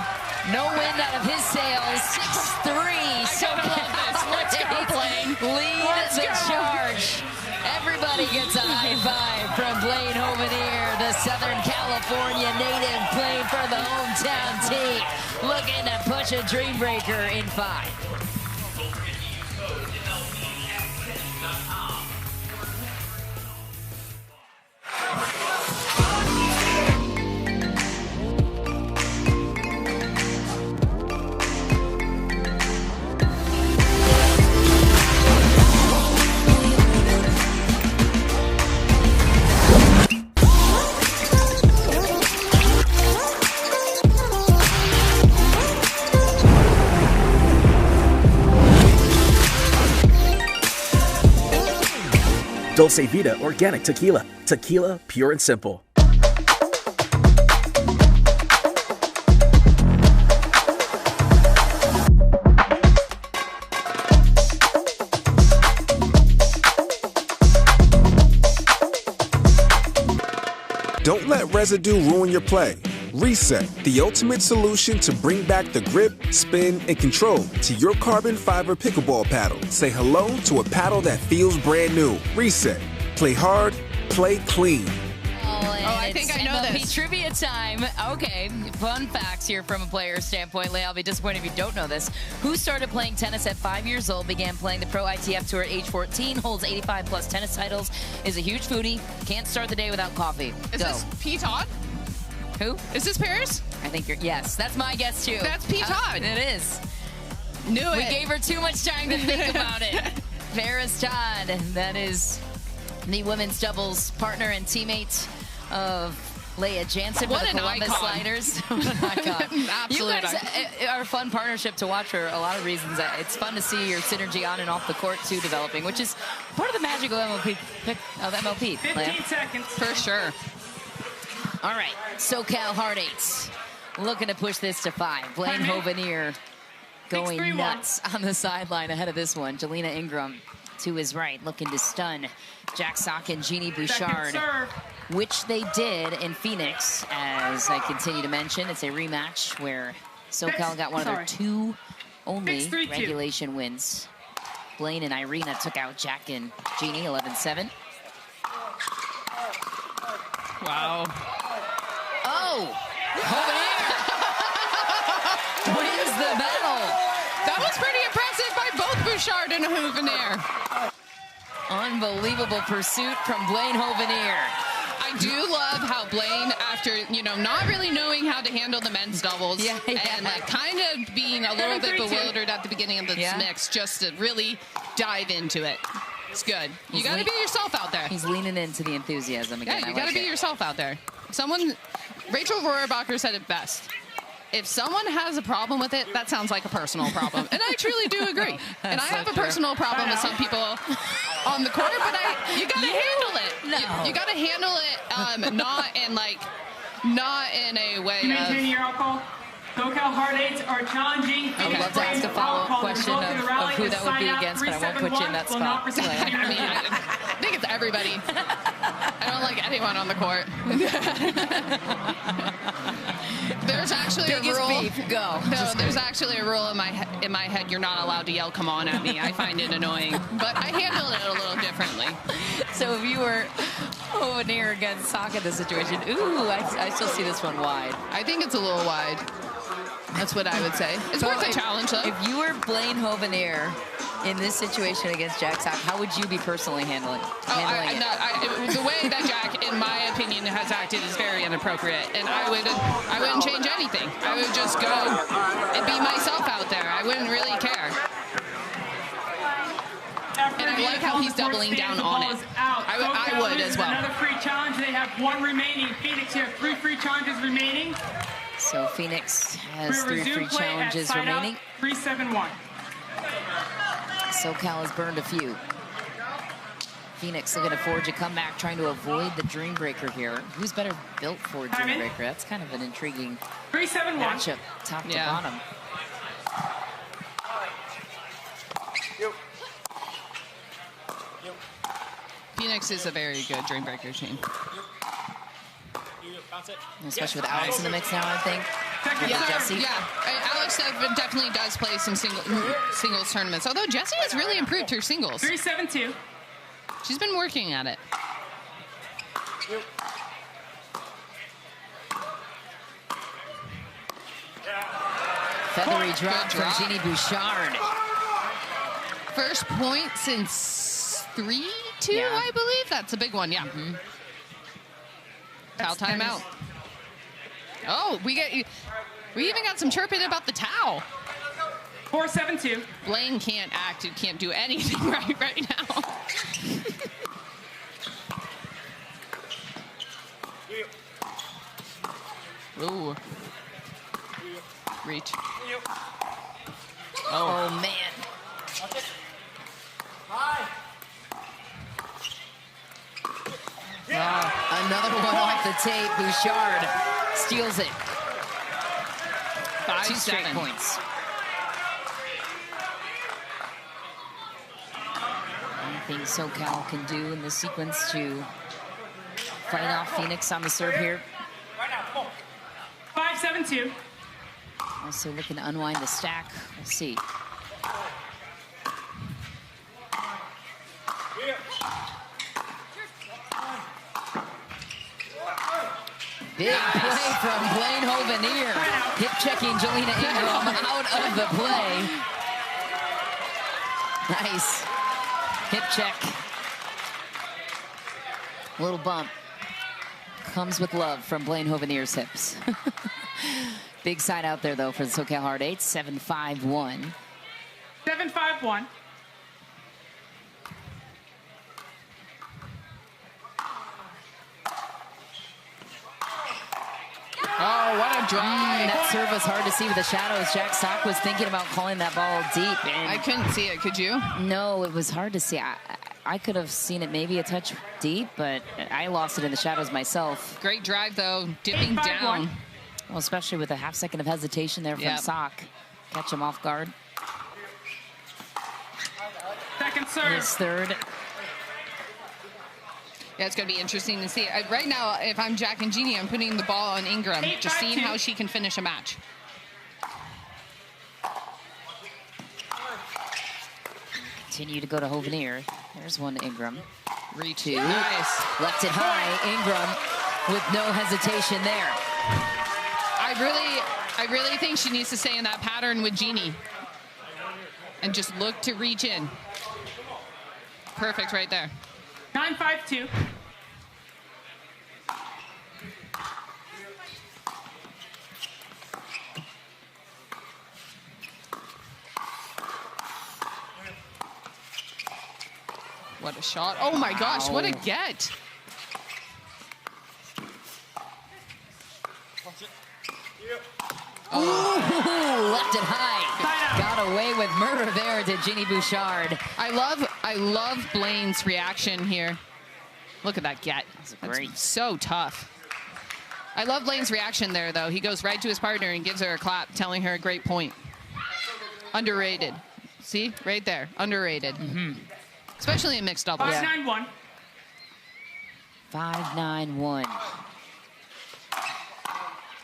No wind out of his sails. 6-3. So let's go, Blaine. Lead the charge. Everybody gets a high five from Blaine Hovenier, the Southern California native playing for the hometown team. Looking to push a Dreambreaker in 5. Dulce Vida Organic Tequila. Tequila, pure and simple. Don't let residue ruin your play. Reset, the ultimate solution to bring back the grip, spin, and control to your carbon fiber pickleball paddle. Say hello to a paddle that feels brand new. Reset. Play hard, play clean. I think I know MLP this. Trivia time. Okay, fun facts here from a player's standpoint. Leigh, I'll be disappointed if you don't know this. Who started playing tennis at 5 years old, began playing the Pro ITF Tour at age 14, holds 85 plus tennis titles, is a huge foodie, can't start the day without coffee. Is this P. Todd? Who? Is this Paris? I think you're, yes, that's my guess too. That's P. Todd. It is. Knew it. We gave her too much time to think about it. Paris Todd, that is the women's doubles partner and teammate of Leah Jansen What for the an Columbus icon. Sliders. What an icon. Absolute You guys icon. are a fun partnership to watch for a lot of reasons. It's fun to see your synergy on and off the court too developing, which is part of the magic of MLP. 15 Leah. seconds. For sure. All right, SoCal Hard Eights looking to push this to 5. Blaine Hovenier going 6-3-1. nuts on the sideline ahead of this one. Jalina Ingram to his right, looking to stun Jack Sock and Genie Bouchard, which they did in Phoenix. As I continue to mention, it's a rematch where SoCal got one of their 2 only 6-3-2. regulation wins. Blaine and Irina took out Jack and Genie 11-7. Wow. Oh! Hovenier wins the battle. That was pretty impressive by both Bouchard and Hovenier. Unbelievable pursuit from Blaine Hovenier. I do love how Blaine, after, not really knowing how to handle the men's doubles and like kind of being a little bit bewildered at the beginning of this mix, just to really dive into it. It's good. You got to be yourself out there. He's leaning into the enthusiasm again. Yeah, you got to be yourself out there. Rachel Rohrabacher said it best. If someone has a problem with it, that sounds like a personal problem. And I truly do agree. And I have a personal problem with some people on the court, but you got to handle it. No. You got to handle it not in a way Maintaining your of... alcohol. SoCal Hard Eights are challenging. I would love to ask a follow-up question of who that would be against, but I won't put you in that spot. I mean, I think it's everybody. I don't like anyone on the court. There's actually a rule. Beef. Go. No, there's actually a rule in my head. You're not allowed to yell "come on" at me. I find it annoying, but I handle it a little differently. So if you were near against Sock in this situation, I still see this one wide. I think it's a little wide. That's what I would say. It's worth a challenge, though. If you were Blaine Hovenier in this situation against Jack Sock, how would you be personally handling it? The way that Jack, in my opinion, has acted is very inappropriate, and I wouldn't change anything. I would just go and be myself out there. I wouldn't really care. And I like how he's doubling down on it. I would as well. Another free challenge. They have 1 remaining. Phoenix, you have 3 free challenges remaining. So Phoenix has 3 free challenges remaining. 3-7-1. SoCal has burned a few. Phoenix looking to forge a comeback, trying to avoid the Dreambreaker here. Who's better built for Dreambreaker? That's kind of an intriguing 3-7-1 matchup, top to bottom. Phoenix is a very good Dreambreaker team. Especially with Alex in the mix now, I think. Alex definitely does play some singles tournaments. Although Jessie has really improved her singles. 3-7-2. She's been working at it. Feathery drop from Genie Bouchard. First point since 3-2, I believe. That's a big one, yeah. Towel timeout. Oh, we even got some chirping about the towel. 4-7-2. Blaine can't do anything right now. Ooh. Reach. Oh man. Another one off the tape. Bouchard steals it. 2 straight points. Anything SoCal can do in this sequence to fighting off Phoenix on the serve here. 5-7-2. Also looking to unwind the stack. We'll see. Big play from Blaine Hovenier. Hip checking Jalina Ingram out of the play. Nice. Hip check. Little bump. Comes with love from Blaine Hovenier's hips. Big side out there, though, for the SoCal Hard 8. 7-5-1. 7-5-1. Oh, what a drive. That serve was hard to see with the shadows. Jack Sock was thinking about calling that ball deep. And I couldn't see it, could you? no, it was hard to see. I could have seen it maybe a touch deep, but I lost it in the shadows myself. Great drive, though, dipping down. Well, especially with a half second of hesitation there from Sock. Catch him off guard. Second serve. His third. Yeah, it's going to be interesting to see. Right now, if I'm Jack and Genie, I'm putting the ball on Ingram, just seeing how she can finish a match. Continue to go to Hovenier. There's one to Ingram. Reach. Nice. Left it high. Ingram with no hesitation there. I really think she needs to stay in that pattern with Genie and just look to reach in. Perfect right there. 9-5-2. What a shot. Oh my gosh, what a get. Ooh, left it high. Got away with murder there to Genie Bouchard. I love Blaine's reaction here. Look at that get. That's great. So tough. I love Blaine's reaction there, though. He goes right to his partner and gives her a clap, telling her a great point. Underrated. See? Right there. Underrated. Especially in mixed doubles. 5-9-1. 5-9-1.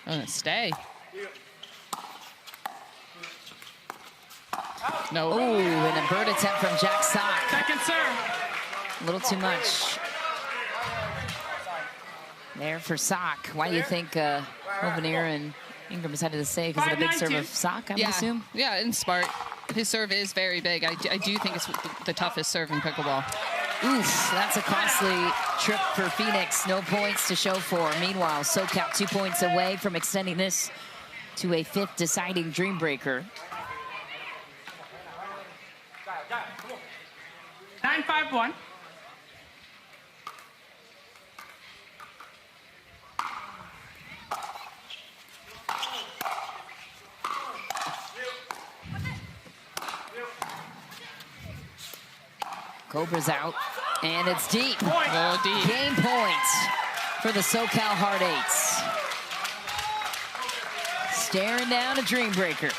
I'm going to stay. No. Ooh, an bird attempt from Jack Sock. Second serve. A little too much. There for Sock. Why do you think Hovenier and Ingram decided to stay? Because of the big serve of Sock, I would assume? Yeah, and smart. His serve is very big. I do think it's the toughest serve in pickleball. Oof, that's a costly trip for Phoenix. No points to show for. Meanwhile, SoCal 2 points away from extending this to a fifth deciding Dreambreaker. 9-5-1. Cobra's out, and it's deep. Oh, deep. Game points for the SoCal Hard 8s. Staring down a Dreambreaker.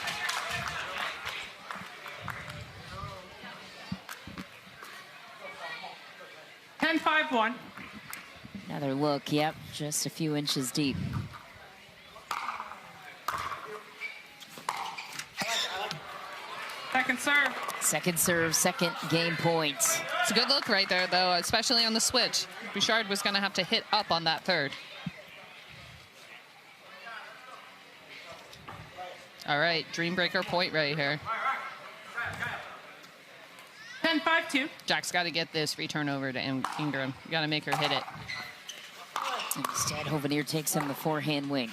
Ten 5-1. Another look, yep, just a few inches deep. Second serve. Second serve, second game point. It's a good look right there, though, especially on the switch. Bouchard was going to have to hit up on that third. All right, Dreambreaker point right here. 10-5-2. Jack's got to get this return over to Ingram. You got to make her hit it. Instead, Hovenier takes him the forehand wing.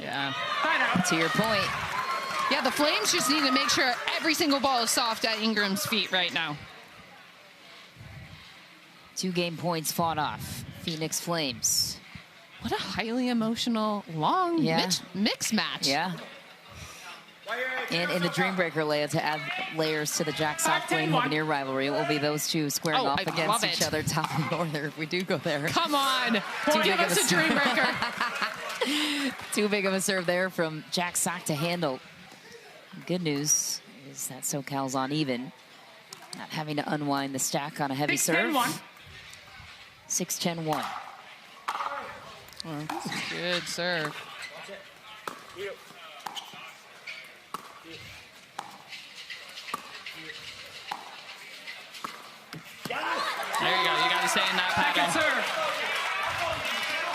Yeah. To your point. Yeah, the Flames just need to make sure every single ball is soft at Ingram's feet right now. 2 game points fought off. Phoenix Flames. What a highly emotional, long mix match. Yeah. And in the Dreambreaker layer, to add layers to the Jack Sock Blaine Hovenier rivalry, it will be those two squaring off against each other, top and northern, if we do go there. Come on. Give us a Dreambreaker. Too big of a serve there from Jack Sock to handle. Good news is that SoCal's on even. Not having to unwind the stack on a heavy serve. 6-10-1. Good serve. There you go. You got to stay in that pattern.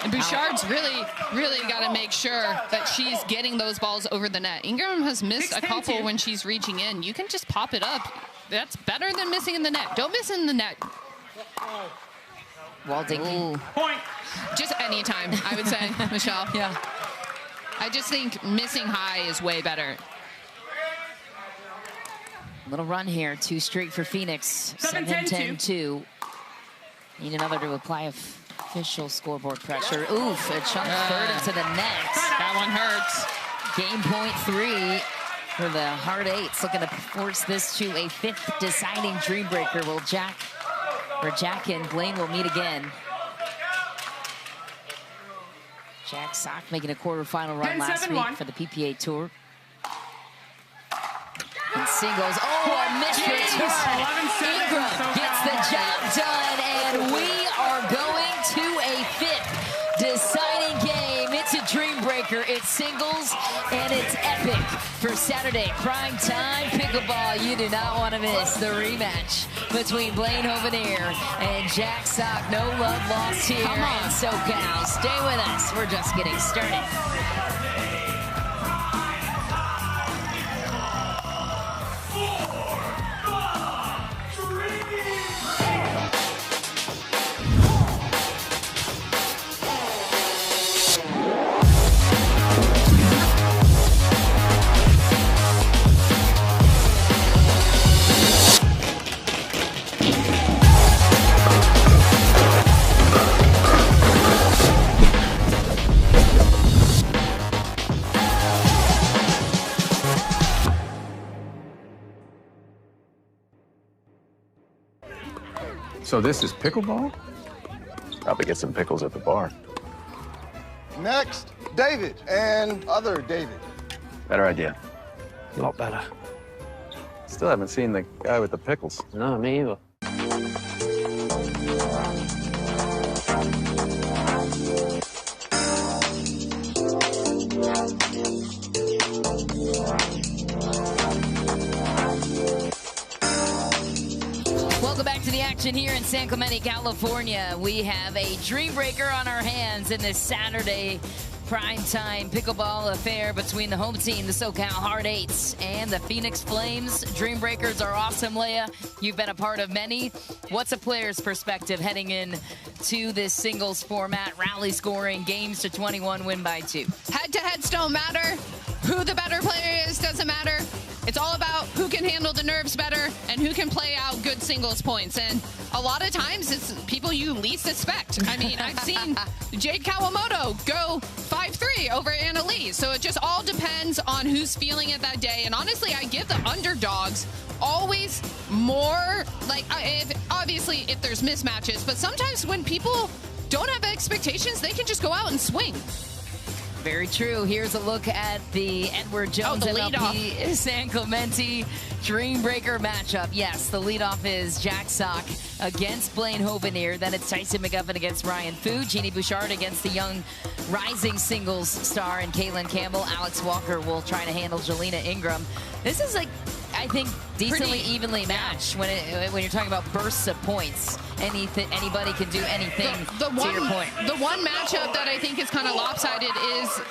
And Bouchard's really got to make sure that she's getting those balls over the net. Ingram has missed a couple when she's reaching in. You can just pop it up. That's better than missing in the net. Don't miss in the net. Wall dinking. Point. Just any time, I would say, Michelle. Yeah. I just think missing high is way better. Little run here. 2 straight for Phoenix. 7-10-2. Need another to apply official scoreboard pressure. Oof, a chunk third into the net. That one hurts. Game point 3 for the Hard Eights. Looking to force this to a 5th deciding Dreambreaker. Will Jack and Blaine will meet again. Jack Sock making a quarterfinal run last week for the PPA Tour. And singles. Oh, a missed return. Ingram gets the job done, and we are going to a 5th deciding game. It's a Dreambreaker. It's singles, and it's epic for Saturday prime time pickleball. You do not want to miss the rematch between Blaine Hovenier and Jack Sock. No love lost here in SoCal. Stay with us. We're just getting started. So this is pickleball? Probably get some pickles at the bar. Next, David and other David. Better idea. A lot better. Still haven't seen the guy with the pickles. No, me either. Welcome back to the action here in San Clemente, California. We have a Dreambreaker on our hands in this Saturday primetime pickleball affair between the home team, the SoCal Hard Eights, and the Phoenix Flames. Dreambreakers are awesome, Leia. You've been a part of many. What's a player's perspective heading in to this singles format, rally scoring, games to 21, win by 2? Head-to-heads don't matter. Who the better player is doesn't matter. It's all about who can handle the nerves better and who can play out good singles points. And a lot of times it's people you least expect. I mean, I've seen Jade Kawamoto go 5-3 over Anna Lee. So it just all depends on who's feeling it that day. And honestly, I give the underdogs always more, like, obviously if there's mismatches, but sometimes when people don't have expectations, they can just go out and swing. Very true. Here's a look at the Edward Jones MLP San Clemente Dreambreaker matchup. Yes, the leadoff is Jack Sock against Blaine Hovenier. Then it's Tyson McGuffin against Ryan Fu. Genie Bouchard against the young rising singles star and Campbell. Alex Walker will try to handle Jalina Ingram. This is, like, I think, decently evenly matched when you're talking about bursts of points. Anybody can do anything, to your point. The one matchup that I think is kind of lopsided is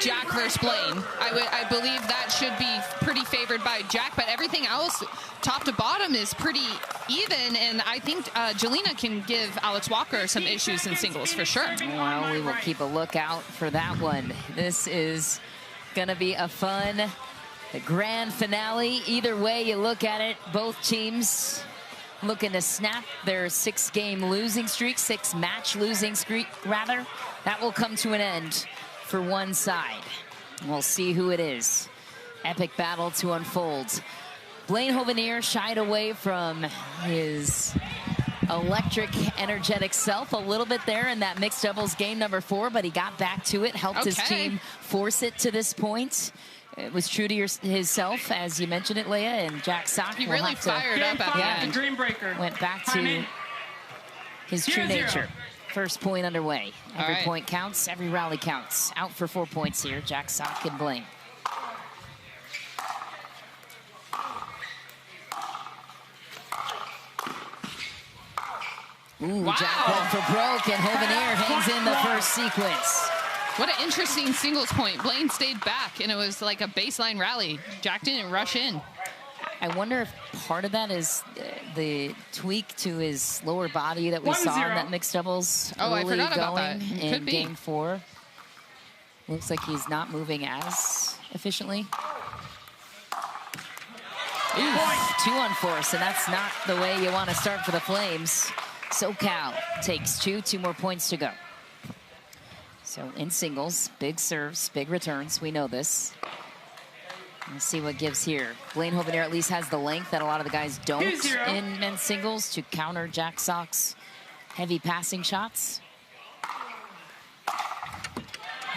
Jack versus Blaine. I believe that should be pretty favored by Jack, but everything else, top to bottom, is pretty even, and I think Jalina can give Alex Walker some issues in singles for sure. Well, we will keep a lookout for that one. This is going to be a fun grand finale. Either way you look at it, both teams looking to snap their 6-game losing streak, 6-match losing streak, rather. That will come to an end for one side. We'll see who it is. Epic battle to unfold. Blaine Hovenier shied away from his electric, energetic self a little bit there in that mixed doubles game number 4, but he got back to it, helped his team force it to this point. was true to himself, as you mentioned it, Leia, and Jack Sock. He really fired up at the end. Dreambreaker. Went back to his true nature. First point underway. Every point counts, every rally counts. Out for 4 points here, Jack Sock and Blaine. Ooh, wow. Jack went for broke, and Hovenier hangs in the first sequence. What an interesting singles point. Blaine stayed back, and it was like a baseline rally. Jack didn't rush in. I wonder if part of that is the tweak to his lower body that we saw in that mixed doubles I forgot about going that. in game 4. Looks like he's not moving as efficiently. Oof, 2 on force, and that's not the way you want to start for the Flames. SoCal takes 2 more points to go. So in singles, big serves, big returns. We know this. Let's see what gives here. Blaine Hovenier at least has the length that a lot of the guys don't in men's singles to counter Jack Sock's heavy passing shots.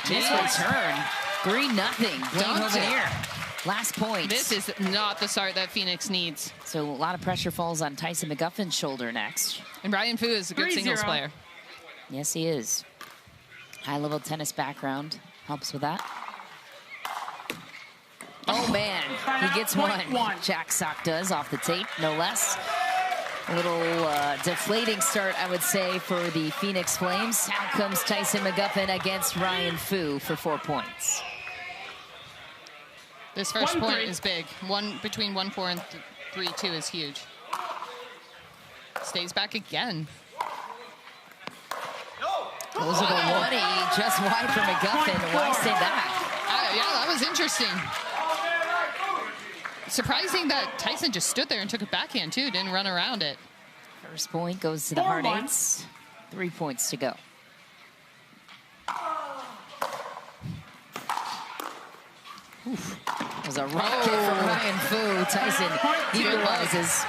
This return, 3-0. Blaine Hovenier, last point. This is not the start that Phoenix needs. So a lot of pressure falls on Tyson McGuffin's shoulder next. And Ryan Fu is a good singles player. Yes, he is. High-level tennis background helps with that. Oh, man, he gets one. Jack Sock does off the tape, no less. A little deflating start, I would say, for the Phoenix Flames. Out comes Tyson McGuffin against Ryan Fu for 4 points. This first point is big. Between 1-4 and 3-2 is huge. Stays back again. Those are the 1 just wide for McGuffin. Why stay back? Yeah, that was interesting. Surprising that Tyson just stood there and took a backhand, too. Didn't run around it. First point goes to the hard eights. 3 points to go. Oof. That was a rocket from Ryan Fu. Tyson equalizes.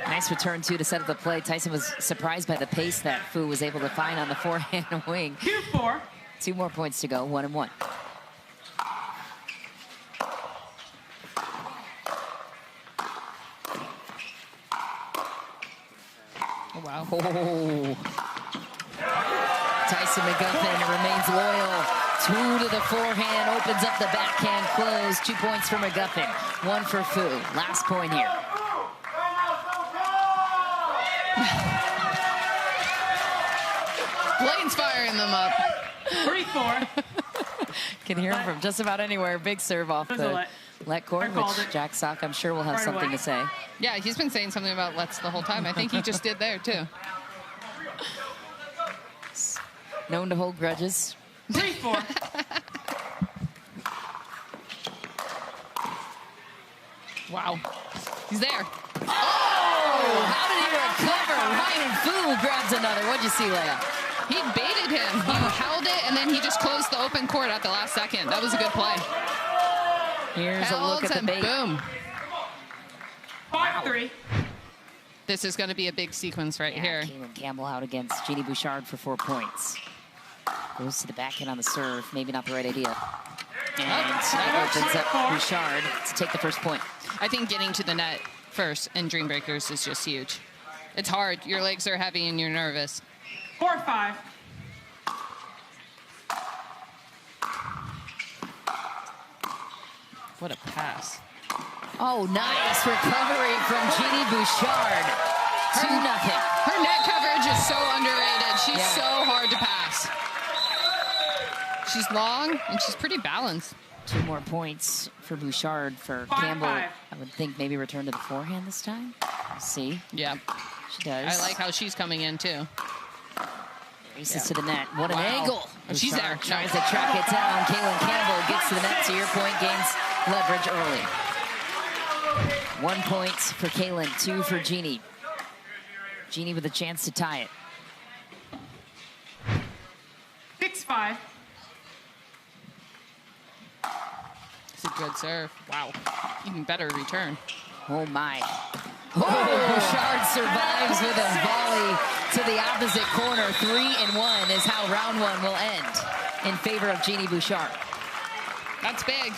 Nice return, too, to set up the play. Tyson was surprised by the pace that Fu was able to find on the forehand wing. 2-4. 2 more points to go, 1-1. Oh, wow. Oh. Tyson McGuffin remains loyal. 2 to the forehand, opens up the backhand close. 2 points for McGuffin, 1 for Fu. Last point here. Blaine's firing them up. 3-4. Can hear him from just about anywhere. Big serve off the let court, which Jack Sock, I'm sure, will have something to say. Yeah, he's been saying something about lets the whole time. I think he just did there, too. Known to hold grudges. 3-4. Wow. He's there. Oh, how did he recover? Ryan Fu grabs another. What'd you see, Leia? He baited him. He held it, and then he just closed the open court at the last second. That was a good play. Here's a look at the bait. Boom. 5-3. This is going to be a big sequence right here. Campbell out against Genie Bouchard for 4 points. Goes to the backhand on the serve. Maybe not the right idea. And it opens up Bouchard to take the first point. I think getting to the net first in Dreambreakers is just huge. It's hard. Your legs are heavy and you're nervous. 4-5. What a pass. Oh, nice recovery from Genie Bouchard. 2-0. Her net coverage is so underrated. She's so hard to pass. She's long and she's pretty balanced. 2 more points for Bouchard. For Campbell, I would think maybe return to the forehand this time. We'll see. Yeah. She does. I like how she's coming in, too. Races to the net. What an angle. Oh, she's there. Tries to track it down. Kaylin Campbell gets to the net. To your point, gains leverage early. 1 point for Kaylin, 2 for Genie. Genie with a chance to tie it. 6-5. It's a good serve. Wow. Even better return. Oh, my. Oh, Bouchard survives with a volley to the opposite corner. 3-1 is how round 1 will end. in favor of Genie Bouchard. That's big.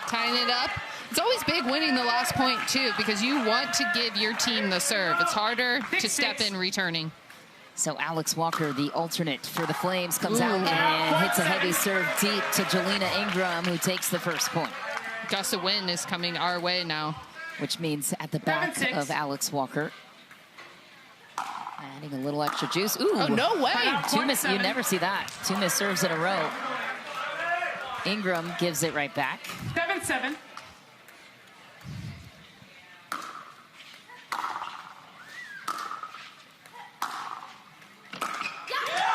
Tying it up. It's always big winning the last point, too, because you want to give your team the serve. It's harder to step in returning. So Alex Walker, the alternate for the Flames, comes out and hits a heavy serve deep to Jalina Ingram, who takes the first point. Gust of wind is coming our way now. Which means at the back of Alex Walker. Adding a little extra juice. Ooh. Oh, no way. Two miss, you never see that. 2 missed serves in a row. Ingram gives it right back. 7-7.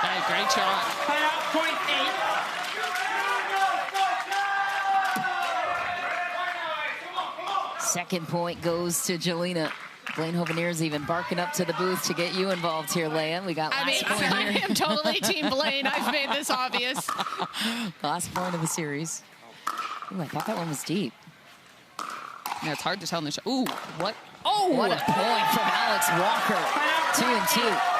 Hey, great shot. Point 8. Second point goes to Jalina. Blaine Hovenier is even barking up to the booth to get you involved here, Leia. We got last point here. I am totally Team Blaine. I've made this obvious. Last point of the series. Ooh, I thought that one was deep. Yeah, it's hard to tell in the show. Ooh, what? Oh, what a point from Alex Walker. 2-2.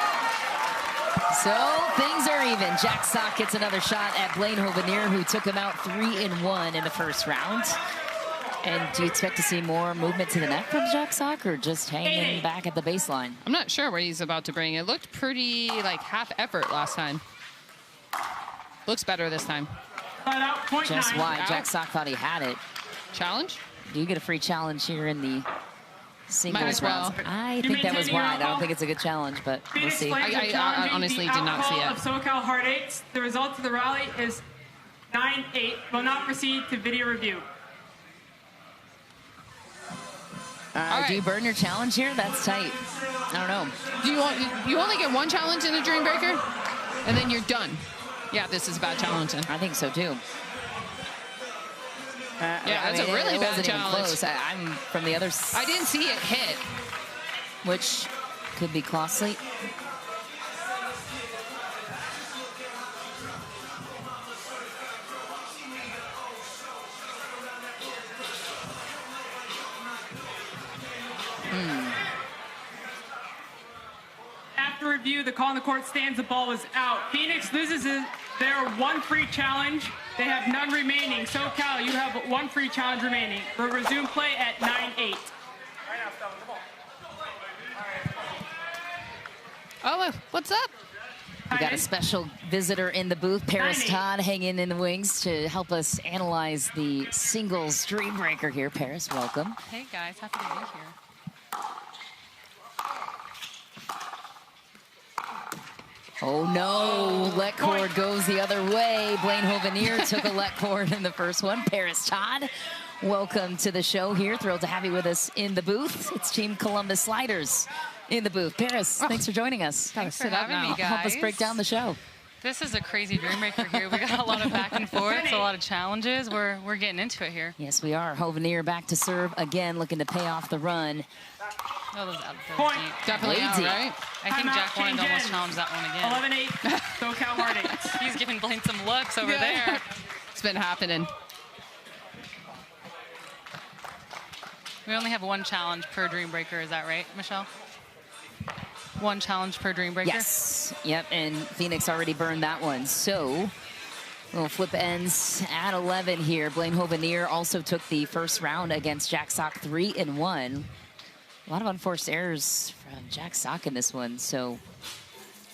So things are even. Jack Sock gets another shot at Blaine Hovenier, who took him out 3-1 in the first round. And do you expect to see more movement to the net from Jack Sock, or just hanging back at the baseline? I'm not sure where he's about to bring. It looked pretty like half effort last time. Looks better this time. Just why Jack Sock thought he had it. Challenge? Do you get a free challenge here in the singles Might as well. rounds? I think that was wide. I don't think it's a good challenge, but we'll see. I honestly did not see it. Of SoCal Heartaches. The result of the rally is 9-8. Will not proceed to video review. Do you burn your challenge here? That's tight. I don't know. Do you only get one challenge in the Dreambreaker, and then you're done? Yeah, this is bad challenging. I think so too. Yeah, that's a really bad challenge. I'm from the other side. I didn't see it hit. Which could be costly. After review, the call on the court stands. The ball was out. Phoenix loses their one free challenge. They have none remaining. SoCal, you have one free challenge remaining. We'll resume play at 9-8. Oh, what's up? We got a special visitor in the booth, Paris Todd, hanging in the wings to help us analyze the singles Dreambreaker here. Paris, welcome. Hey guys, happy to be here. Oh no, let cord goes the other way. Blaine Hovenier took a let cord in the first one. Paris Todd, welcome to the show here. Thrilled to have you with us in the booth. It's Team Columbus Sliders in the booth. Paris, thanks for joining us. Thanks for having me, guys. Help us break down the show. This is a crazy Dreambreaker here. We got a lot of back and forth, a lot of challenges. We're getting into it here. Yes, we are. Hovenier back to serve again, looking to pay off the run. Oh, those out. Definitely out, right? I think Jack wanted to almost challenge that one again. 11-8, SoCal Heartaches. He's giving Blaine some looks over there. It's been happening. We only have one challenge per Dreambreaker, is that right, Michelle? One challenge per Dreambreaker? Yes. Yep, and Phoenix already burned that one. So, little flip ends at 11 here. Blaine Hovenier also took the first round against Jack Sock 3-1. A lot of unforced errors from Jack Sock in this one, so.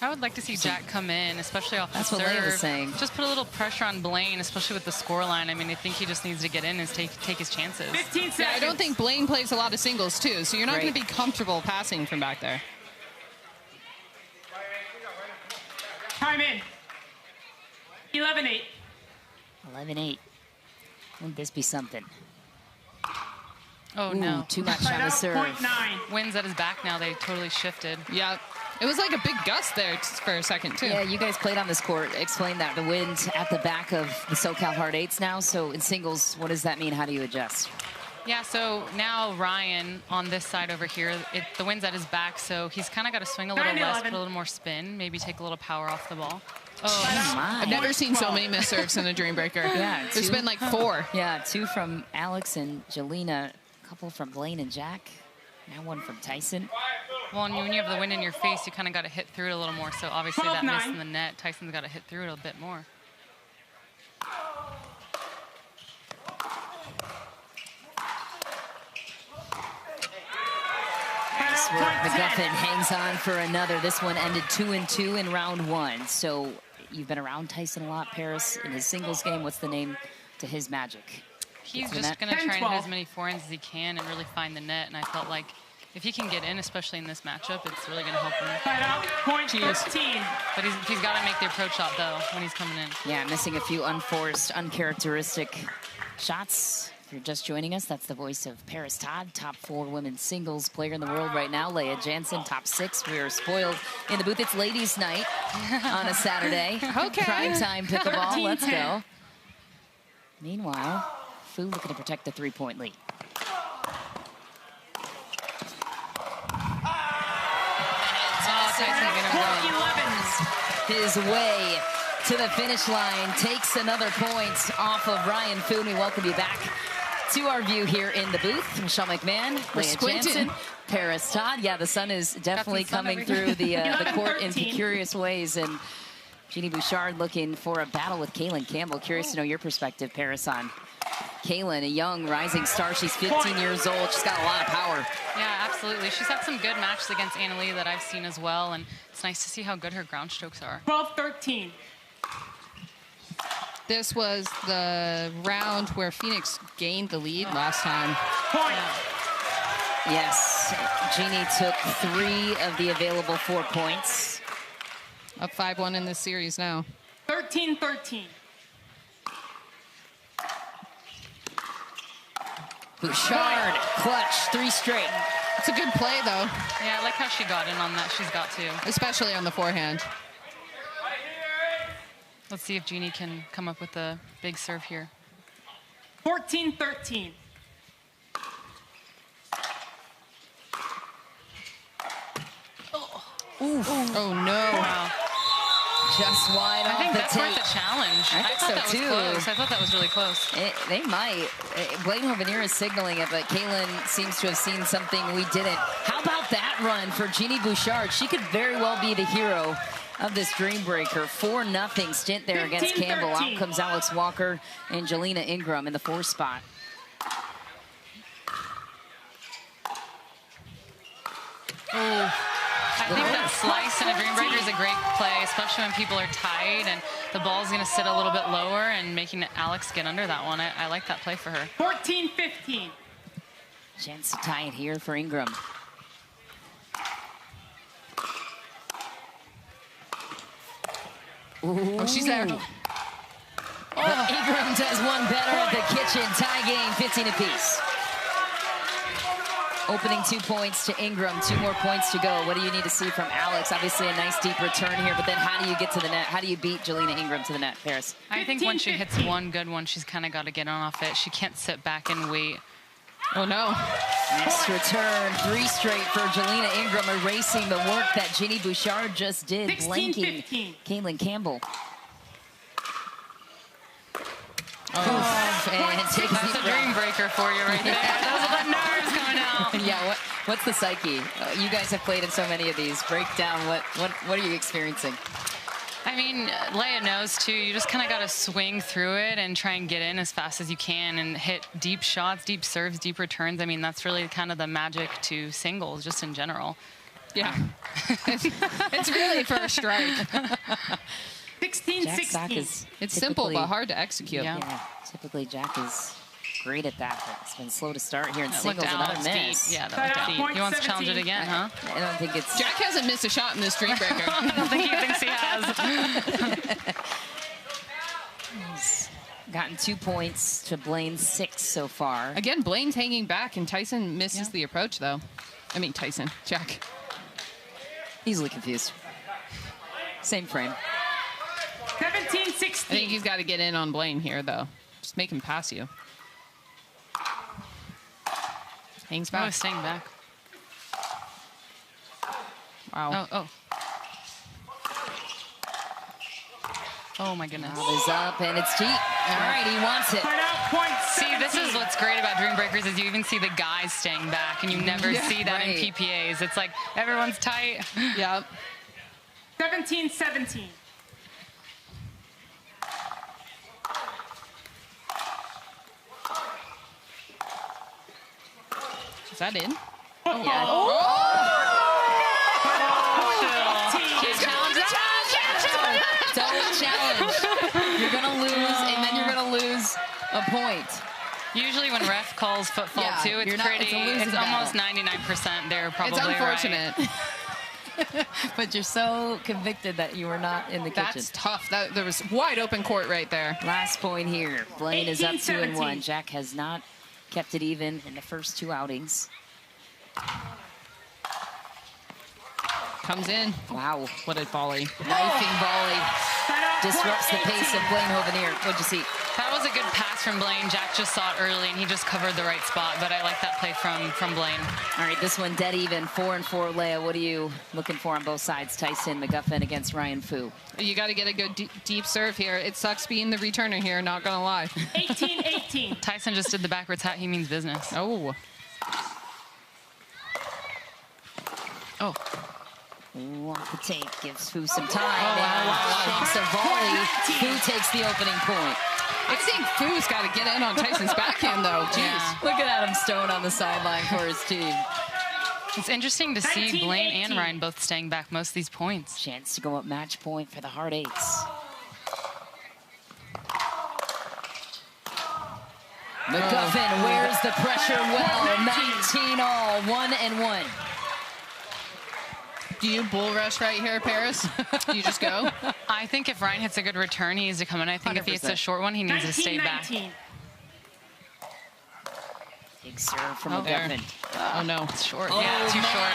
I would like to see Jack come in, especially off the serve. That's what Leia was saying. Just put a little pressure on Blaine, especially with the scoreline. I mean, I think he just needs to get in and take his chances. 15 seconds. Yeah, I don't think Blaine plays a lot of singles, too, so you're not Right. going to be comfortable passing from back there. Time in. 11-8. 11-8. Wouldn't this be something? Oh, Ooh, no. too much on the serve. Wind's at his back now. They totally shifted. Yeah. It was like a big gust there for a second, too. Yeah, you guys played on this court. Explain that. The wind at the back of the SoCal Heartaches now. So in singles, what does that mean? How do you adjust? Yeah, so now Ryan on this side over here, the wind's at his back, so he's kind of got to swing a little less, put a little more spin, maybe take a little power off the ball. Oh, I've never seen so many missed serves in a Dreambreaker. Yeah, there's been like 4. Yeah, 2 from Alex and Jalina, a couple from Blaine and Jack, now 1 from Tyson. Well, and when you have the wind in your face, you kind of got to hit through it a little more, so obviously that miss in the net, Tyson's got to hit through it a bit more. Nice work. McGuffin hangs on for another. This one ended 2-2 in round 1. So you've been around Tyson a lot, Paris, in his singles game. What's the name to his magic? He's just going to try and hit as many forehands as he can and really find the net. And I felt like if he can get in, especially in this matchup, it's really going to help him. Point 13. But he's got to make the approach shot, though, when he's coming in. Yeah, missing a few unforced, uncharacteristic shots. If you're just joining us, that's the voice of Paris Todd, top 4 women's singles player in the world right now. Leah Jansen, top 6. We are spoiled in the booth. It's ladies' night on a Saturday. Okay. Primetime pickleball. Let's go. Meanwhile, Fu looking to protect the 3-point lead. His way to the finish line, takes another point off of Ryan Fu. We welcome you back to our view here in the booth. Michelle McMahon, Leah Jansen, Paris Todd. Yeah, the sun is definitely coming through the court in curious ways. And Genie Bouchard looking for a battle with Kaylin Campbell. Curious to know your perspective, Paris, on Kaylin, a young rising star. She's 15 years old. She's got a lot of power. Yeah, absolutely. She's had some good matches against Anna Lee that I've seen as well, and it's nice to see how good her ground strokes are. 12-13. This was the round where Phoenix gained the lead last time. Point. Yes, Genie took 3 of the available 4 points. Up 5-1 in this series now. 13-13. Bouchard, clutch, 3 straight. It's a good play, though. Yeah, I like how she got in on that. She's got to. Especially on the forehand. Let's see if Genie can come up with a big serve here. 14-13. Oh, no. Wow. Just wide off the tape. I think that's worth a challenge. I think thought so, that too. was close. I thought that was really close. They might. Blaine Hovenier is signaling it, but Kaylin seems to have seen something we didn't. How about that run for Genie Bouchard? She could very well be the hero of this Dreambreaker. 4-0 stint there against Campbell. Out comes Alex Walker and Jalina Ingram in the 4 spot. Oh. I think that slice in a Dreambreaker is a great play, especially when people are tied and the ball's going to sit a little bit lower and making Alex get under that one. I like that play for her. 14-15. Chance to tie it here for Ingram. Ooh. Oh, she's there. But Ingram does one better at the kitchen. Tie game, 15 apiece. Opening 2 points to Ingram, 2 more points to go. What do you need to see from Alex? Obviously a nice deep return here, but then how do you get to the net? How do you beat Jalina Ingram to the net, Paris? I think when she hits one good one, she's kind of got to get on off it. She can't sit back and wait. Oh, no. Nice return, 3 straight for Jalina Ingram, erasing the work that Genie Bouchard just did, blanking Kaylin Campbell. Oh, and that's a Dreambreaker for you right there. Those are the nerves coming out. Yeah, what's the psyche? You guys have played in so many of these. Break down what are you experiencing? I mean, Leah knows too. You just kind of got to swing through it and try and get in as fast as you can and hit deep shots, deep serves, deep returns. I mean, that's really kind of the magic to singles, just in general. Yeah, it's really first strike. 16-16. It's simple but hard to execute. Yeah, typically Jack is great at that, but it's been slow to start here in singles. Another miss. Yeah, that looked deep. He wants to challenge it again, huh? I don't think it's... Jack hasn't missed a shot in this Dreambreaker. I don't think he thinks he has. He's gotten 2 points to Blaine's 6 so far. Again, Blaine's hanging back, and Tyson misses the approach, though. I mean, Jack. Easily confused. Same frame. 17-16. I think he's got to get in on Blaine here, though. Just make him pass you. Hangs back. Oh, staying back. Wow. Oh. Oh, my goodness. Lob is up, and it's deep. All right, he wants it. See, this is what's great about Dreambreakers is you even see the guys staying back, and you never see that in PPAs. It's like everyone's tight. Yep. 17-17. Is that in? Yeah. Oh! challenge. You're going to lose, and then you're going to lose a point. Usually when ref calls football too, it's it's almost 99%. They're probably It's unfortunate. Right. But you're so convicted that you were not in the kitchen. That's tough. There was wide open court right there. Last point here. Blaine is up 18-17. 2-1. Jack has not kept it even in the first 2 outings. Comes in. Wow. What a volley. Knifing volley. Disrupts the pace of Blaine Hovenier. What'd you see? That was a good pass from Blaine. Jack just saw it early, and he just covered the right spot, but I like that play from Blaine. All right, this one dead even, 4-4. Leah, what are you looking for on both sides? Tyson McGuffin against Ryan Fu. You got to get a good deep serve here. It sucks being the returner here, not going to lie. 18-18. Tyson just did the backwards hat. He means business. Oh. Oh. Walk the tape, gives Fu some time. Takes a volley. Fu takes the opening point. I think Fu's got to get in on Tyson's backhand, though. Jeez. Yeah. Look at Adam Stone on the sideline for his team. It's interesting to see Blaine and Ryan both staying back most of these points. Chance to go up match point for the Hard Eights. McGuffin wears the pressure well. 19 all, 1-1. Do you bull rush right here, Paris? You just go? I think if Ryan hits a good return, he needs to come in. I think 100%. If he hits a short one, he needs to stay back. Big serve from McGuffin. Oh, no. It's short. Yeah, too short.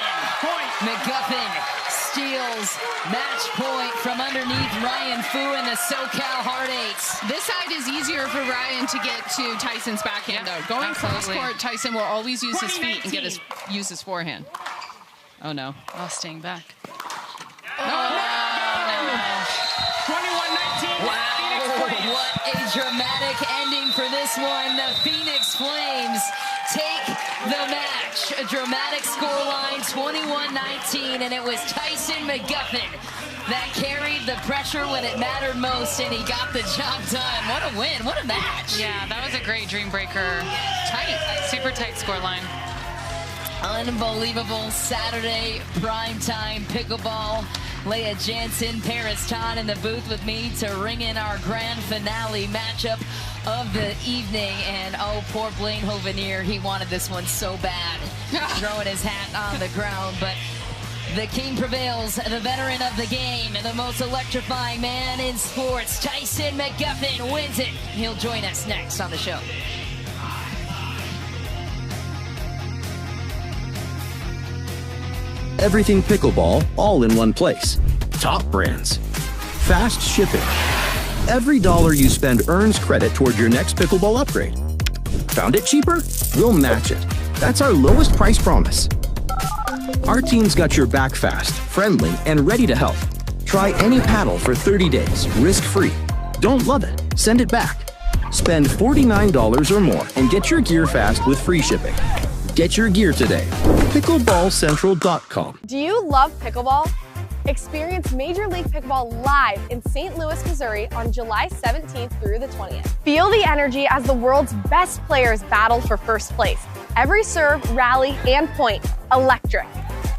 McGuffin steals match point from underneath Ryan Fu in the SoCal Hard Eights. This side is easier for Ryan to get to Tyson's backhand, though. Going cross court, Tyson will always use his feet and use his forehand. Oh, no. Oh, staying back. Oh, no. 21-19. Wow, what a dramatic ending for this one. The Phoenix Flames take the match. A dramatic scoreline, 21-19, and it was Tyson McGuffin that carried the pressure when it mattered most, and he got the job done. What a win. What a match. Yeah, that was a great Dreambreaker. Tight. Super tight scoreline. Unbelievable Saturday primetime pickleball. Leah Jansen, Paris Todd in the booth with me to ring in our grand finale matchup of the evening. And oh, poor Blaine Hovenier, he wanted this one so bad. Throwing his hat on the ground, but the king prevails, the veteran of the game, the most electrifying man in sports. Tyson McGuffin wins it. He'll join us next on the show. Everything pickleball, all in one place. Top brands. Fast shipping. Every dollar you spend earns credit toward your next pickleball upgrade. Found it cheaper? We'll match it. That's our lowest price promise. Our team's got your back fast, friendly, and ready to help. Try any paddle for 30 days, risk-free. Don't love it? Send it back. Spend $49 or more and get your gear fast with free shipping. Get your gear today. Pickleballcentral.com. Do you love pickleball? Experience Major League Pickleball live in St. Louis, Missouri on July 17th through the 20th. Feel the energy as the world's best players battle for first place. Every serve, rally, and point, electric.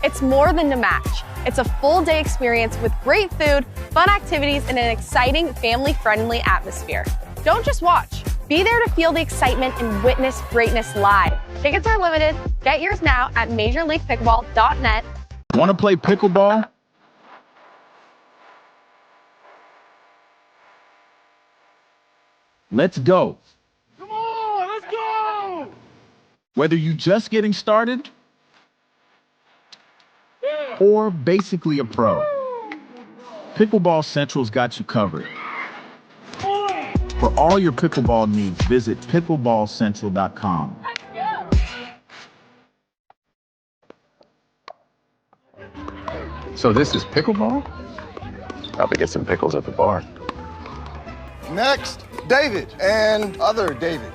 It's more than a match. It's a full-day experience with great food, fun activities, and an exciting family-friendly atmosphere. Don't just watch. Be there to feel the excitement and witness greatness live. Tickets are limited. Get yours now at MajorLeaguePickleball.net. Want to play pickleball? Let's go. Come on, let's go! Whether you're just getting started or basically a pro, Pickleball Central's got you covered. For all your pickleball needs, visit pickleballcentral.com. So this is pickleball? Probably get some pickles at the bar. Next, David and other David.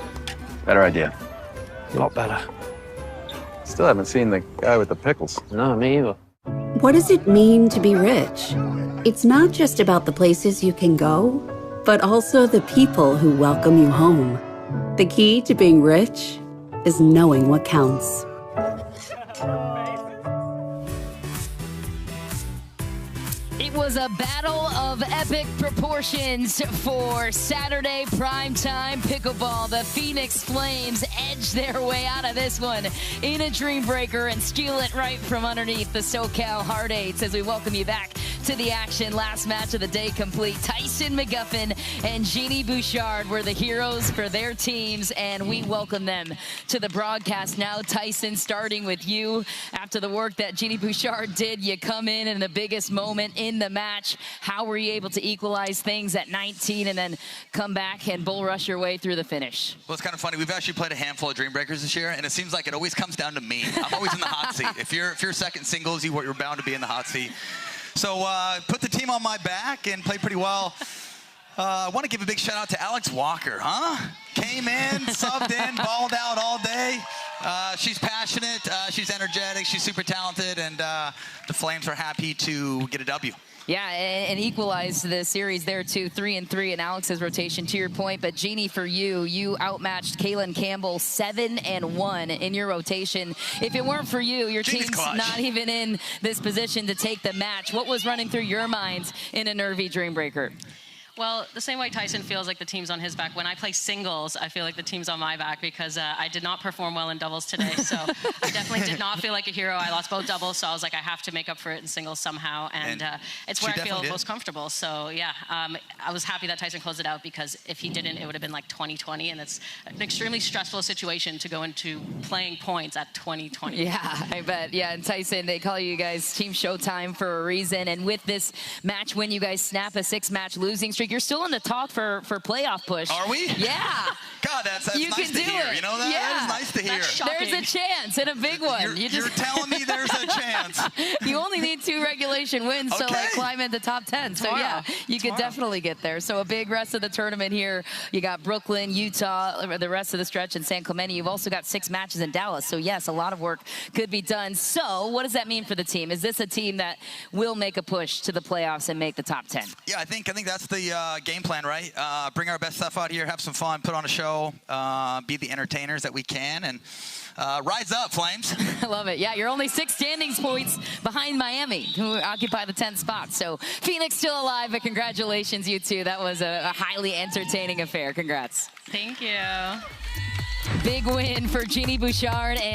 Better idea. A lot better. Still haven't seen the guy with the pickles. No, me either. What does it mean to be rich? It's not just about the places you can go, but also the people who welcome you home. The key to being rich is knowing what counts. It was a battle of epic proportions for Saturday primetime pickleball. The Phoenix Flames edge their way out of this one in a Dreambreaker and steal it right from underneath the SoCal Hard Eights as we welcome you back to the action. Last match of the day complete. Tyson McGuffin and Genie Bouchard were the heroes for their teams, and we welcome them to the broadcast now. Tyson, starting with you. After the work that Genie Bouchard did, you come in the biggest moment in the match. How were you able to equalize things at 19 and then come back and bull rush your way through the finish? Well, it's kind of funny. We've actually played a handful of Dreambreakers this year, and it seems like it always comes down to me. I'm always in the hot seat. If you're second singles, you're bound to be in the hot seat. So put the team on my back and played pretty well. I want to give a big shout out to Alex Walker, Came in, subbed in, balled out all day. She's passionate, she's energetic, she's super talented, and the Flames are happy to get a W. Yeah, and equalize the series there too, 3-3 in Alex's rotation, to your point. But Genie, for you outmatched Campbell 7-1 in your rotation. If it weren't for you, your team's not even in this position to take the match. What was running through your minds in a nervy Dreambreaker? Well, the same way Tyson feels like the team's on his back, when I play singles, I feel like the team's on my back because I did not perform well in doubles today. So I definitely did not feel like a hero. I lost both doubles, so I was like, I have to make up for it in singles somehow. And it's where I feel most comfortable. So, yeah, I was happy that Tyson closed it out because if he didn't, it would have been like 20-20. And it's an extremely stressful situation to go into playing points at 20-20. Yeah, I bet. Yeah, and Tyson, they call you guys Team Showtime for a reason. And with this match win, you guys snap a 6-match losing streak. You're still in the talk for playoff push. Are we? Yeah. God, that's nice to hear. You know, that is nice to hear. There's a chance, and a big one. You're telling me there's a chance. You only need 2 regulation wins to climb into top 10. So yeah, you could definitely get there. So a big rest of the tournament here. You got Brooklyn, Utah, the rest of the stretch in San Clemente. You've also got 6 matches in Dallas. So yes, a lot of work could be done. So what does that mean for the team? Is this a team that will make a push to the playoffs and make the top 10? Yeah, I think that's the game plan, right? Bring our best stuff out here, have some fun, put on a show, be the entertainers that we can, and rise up, Flames. I love it. Yeah, you're only 6 standings points behind Miami, who occupy the 10th spot. So Phoenix still alive, but congratulations, you two. That was a highly entertaining affair. Congrats. Thank you. Big win for Genie Bouchard and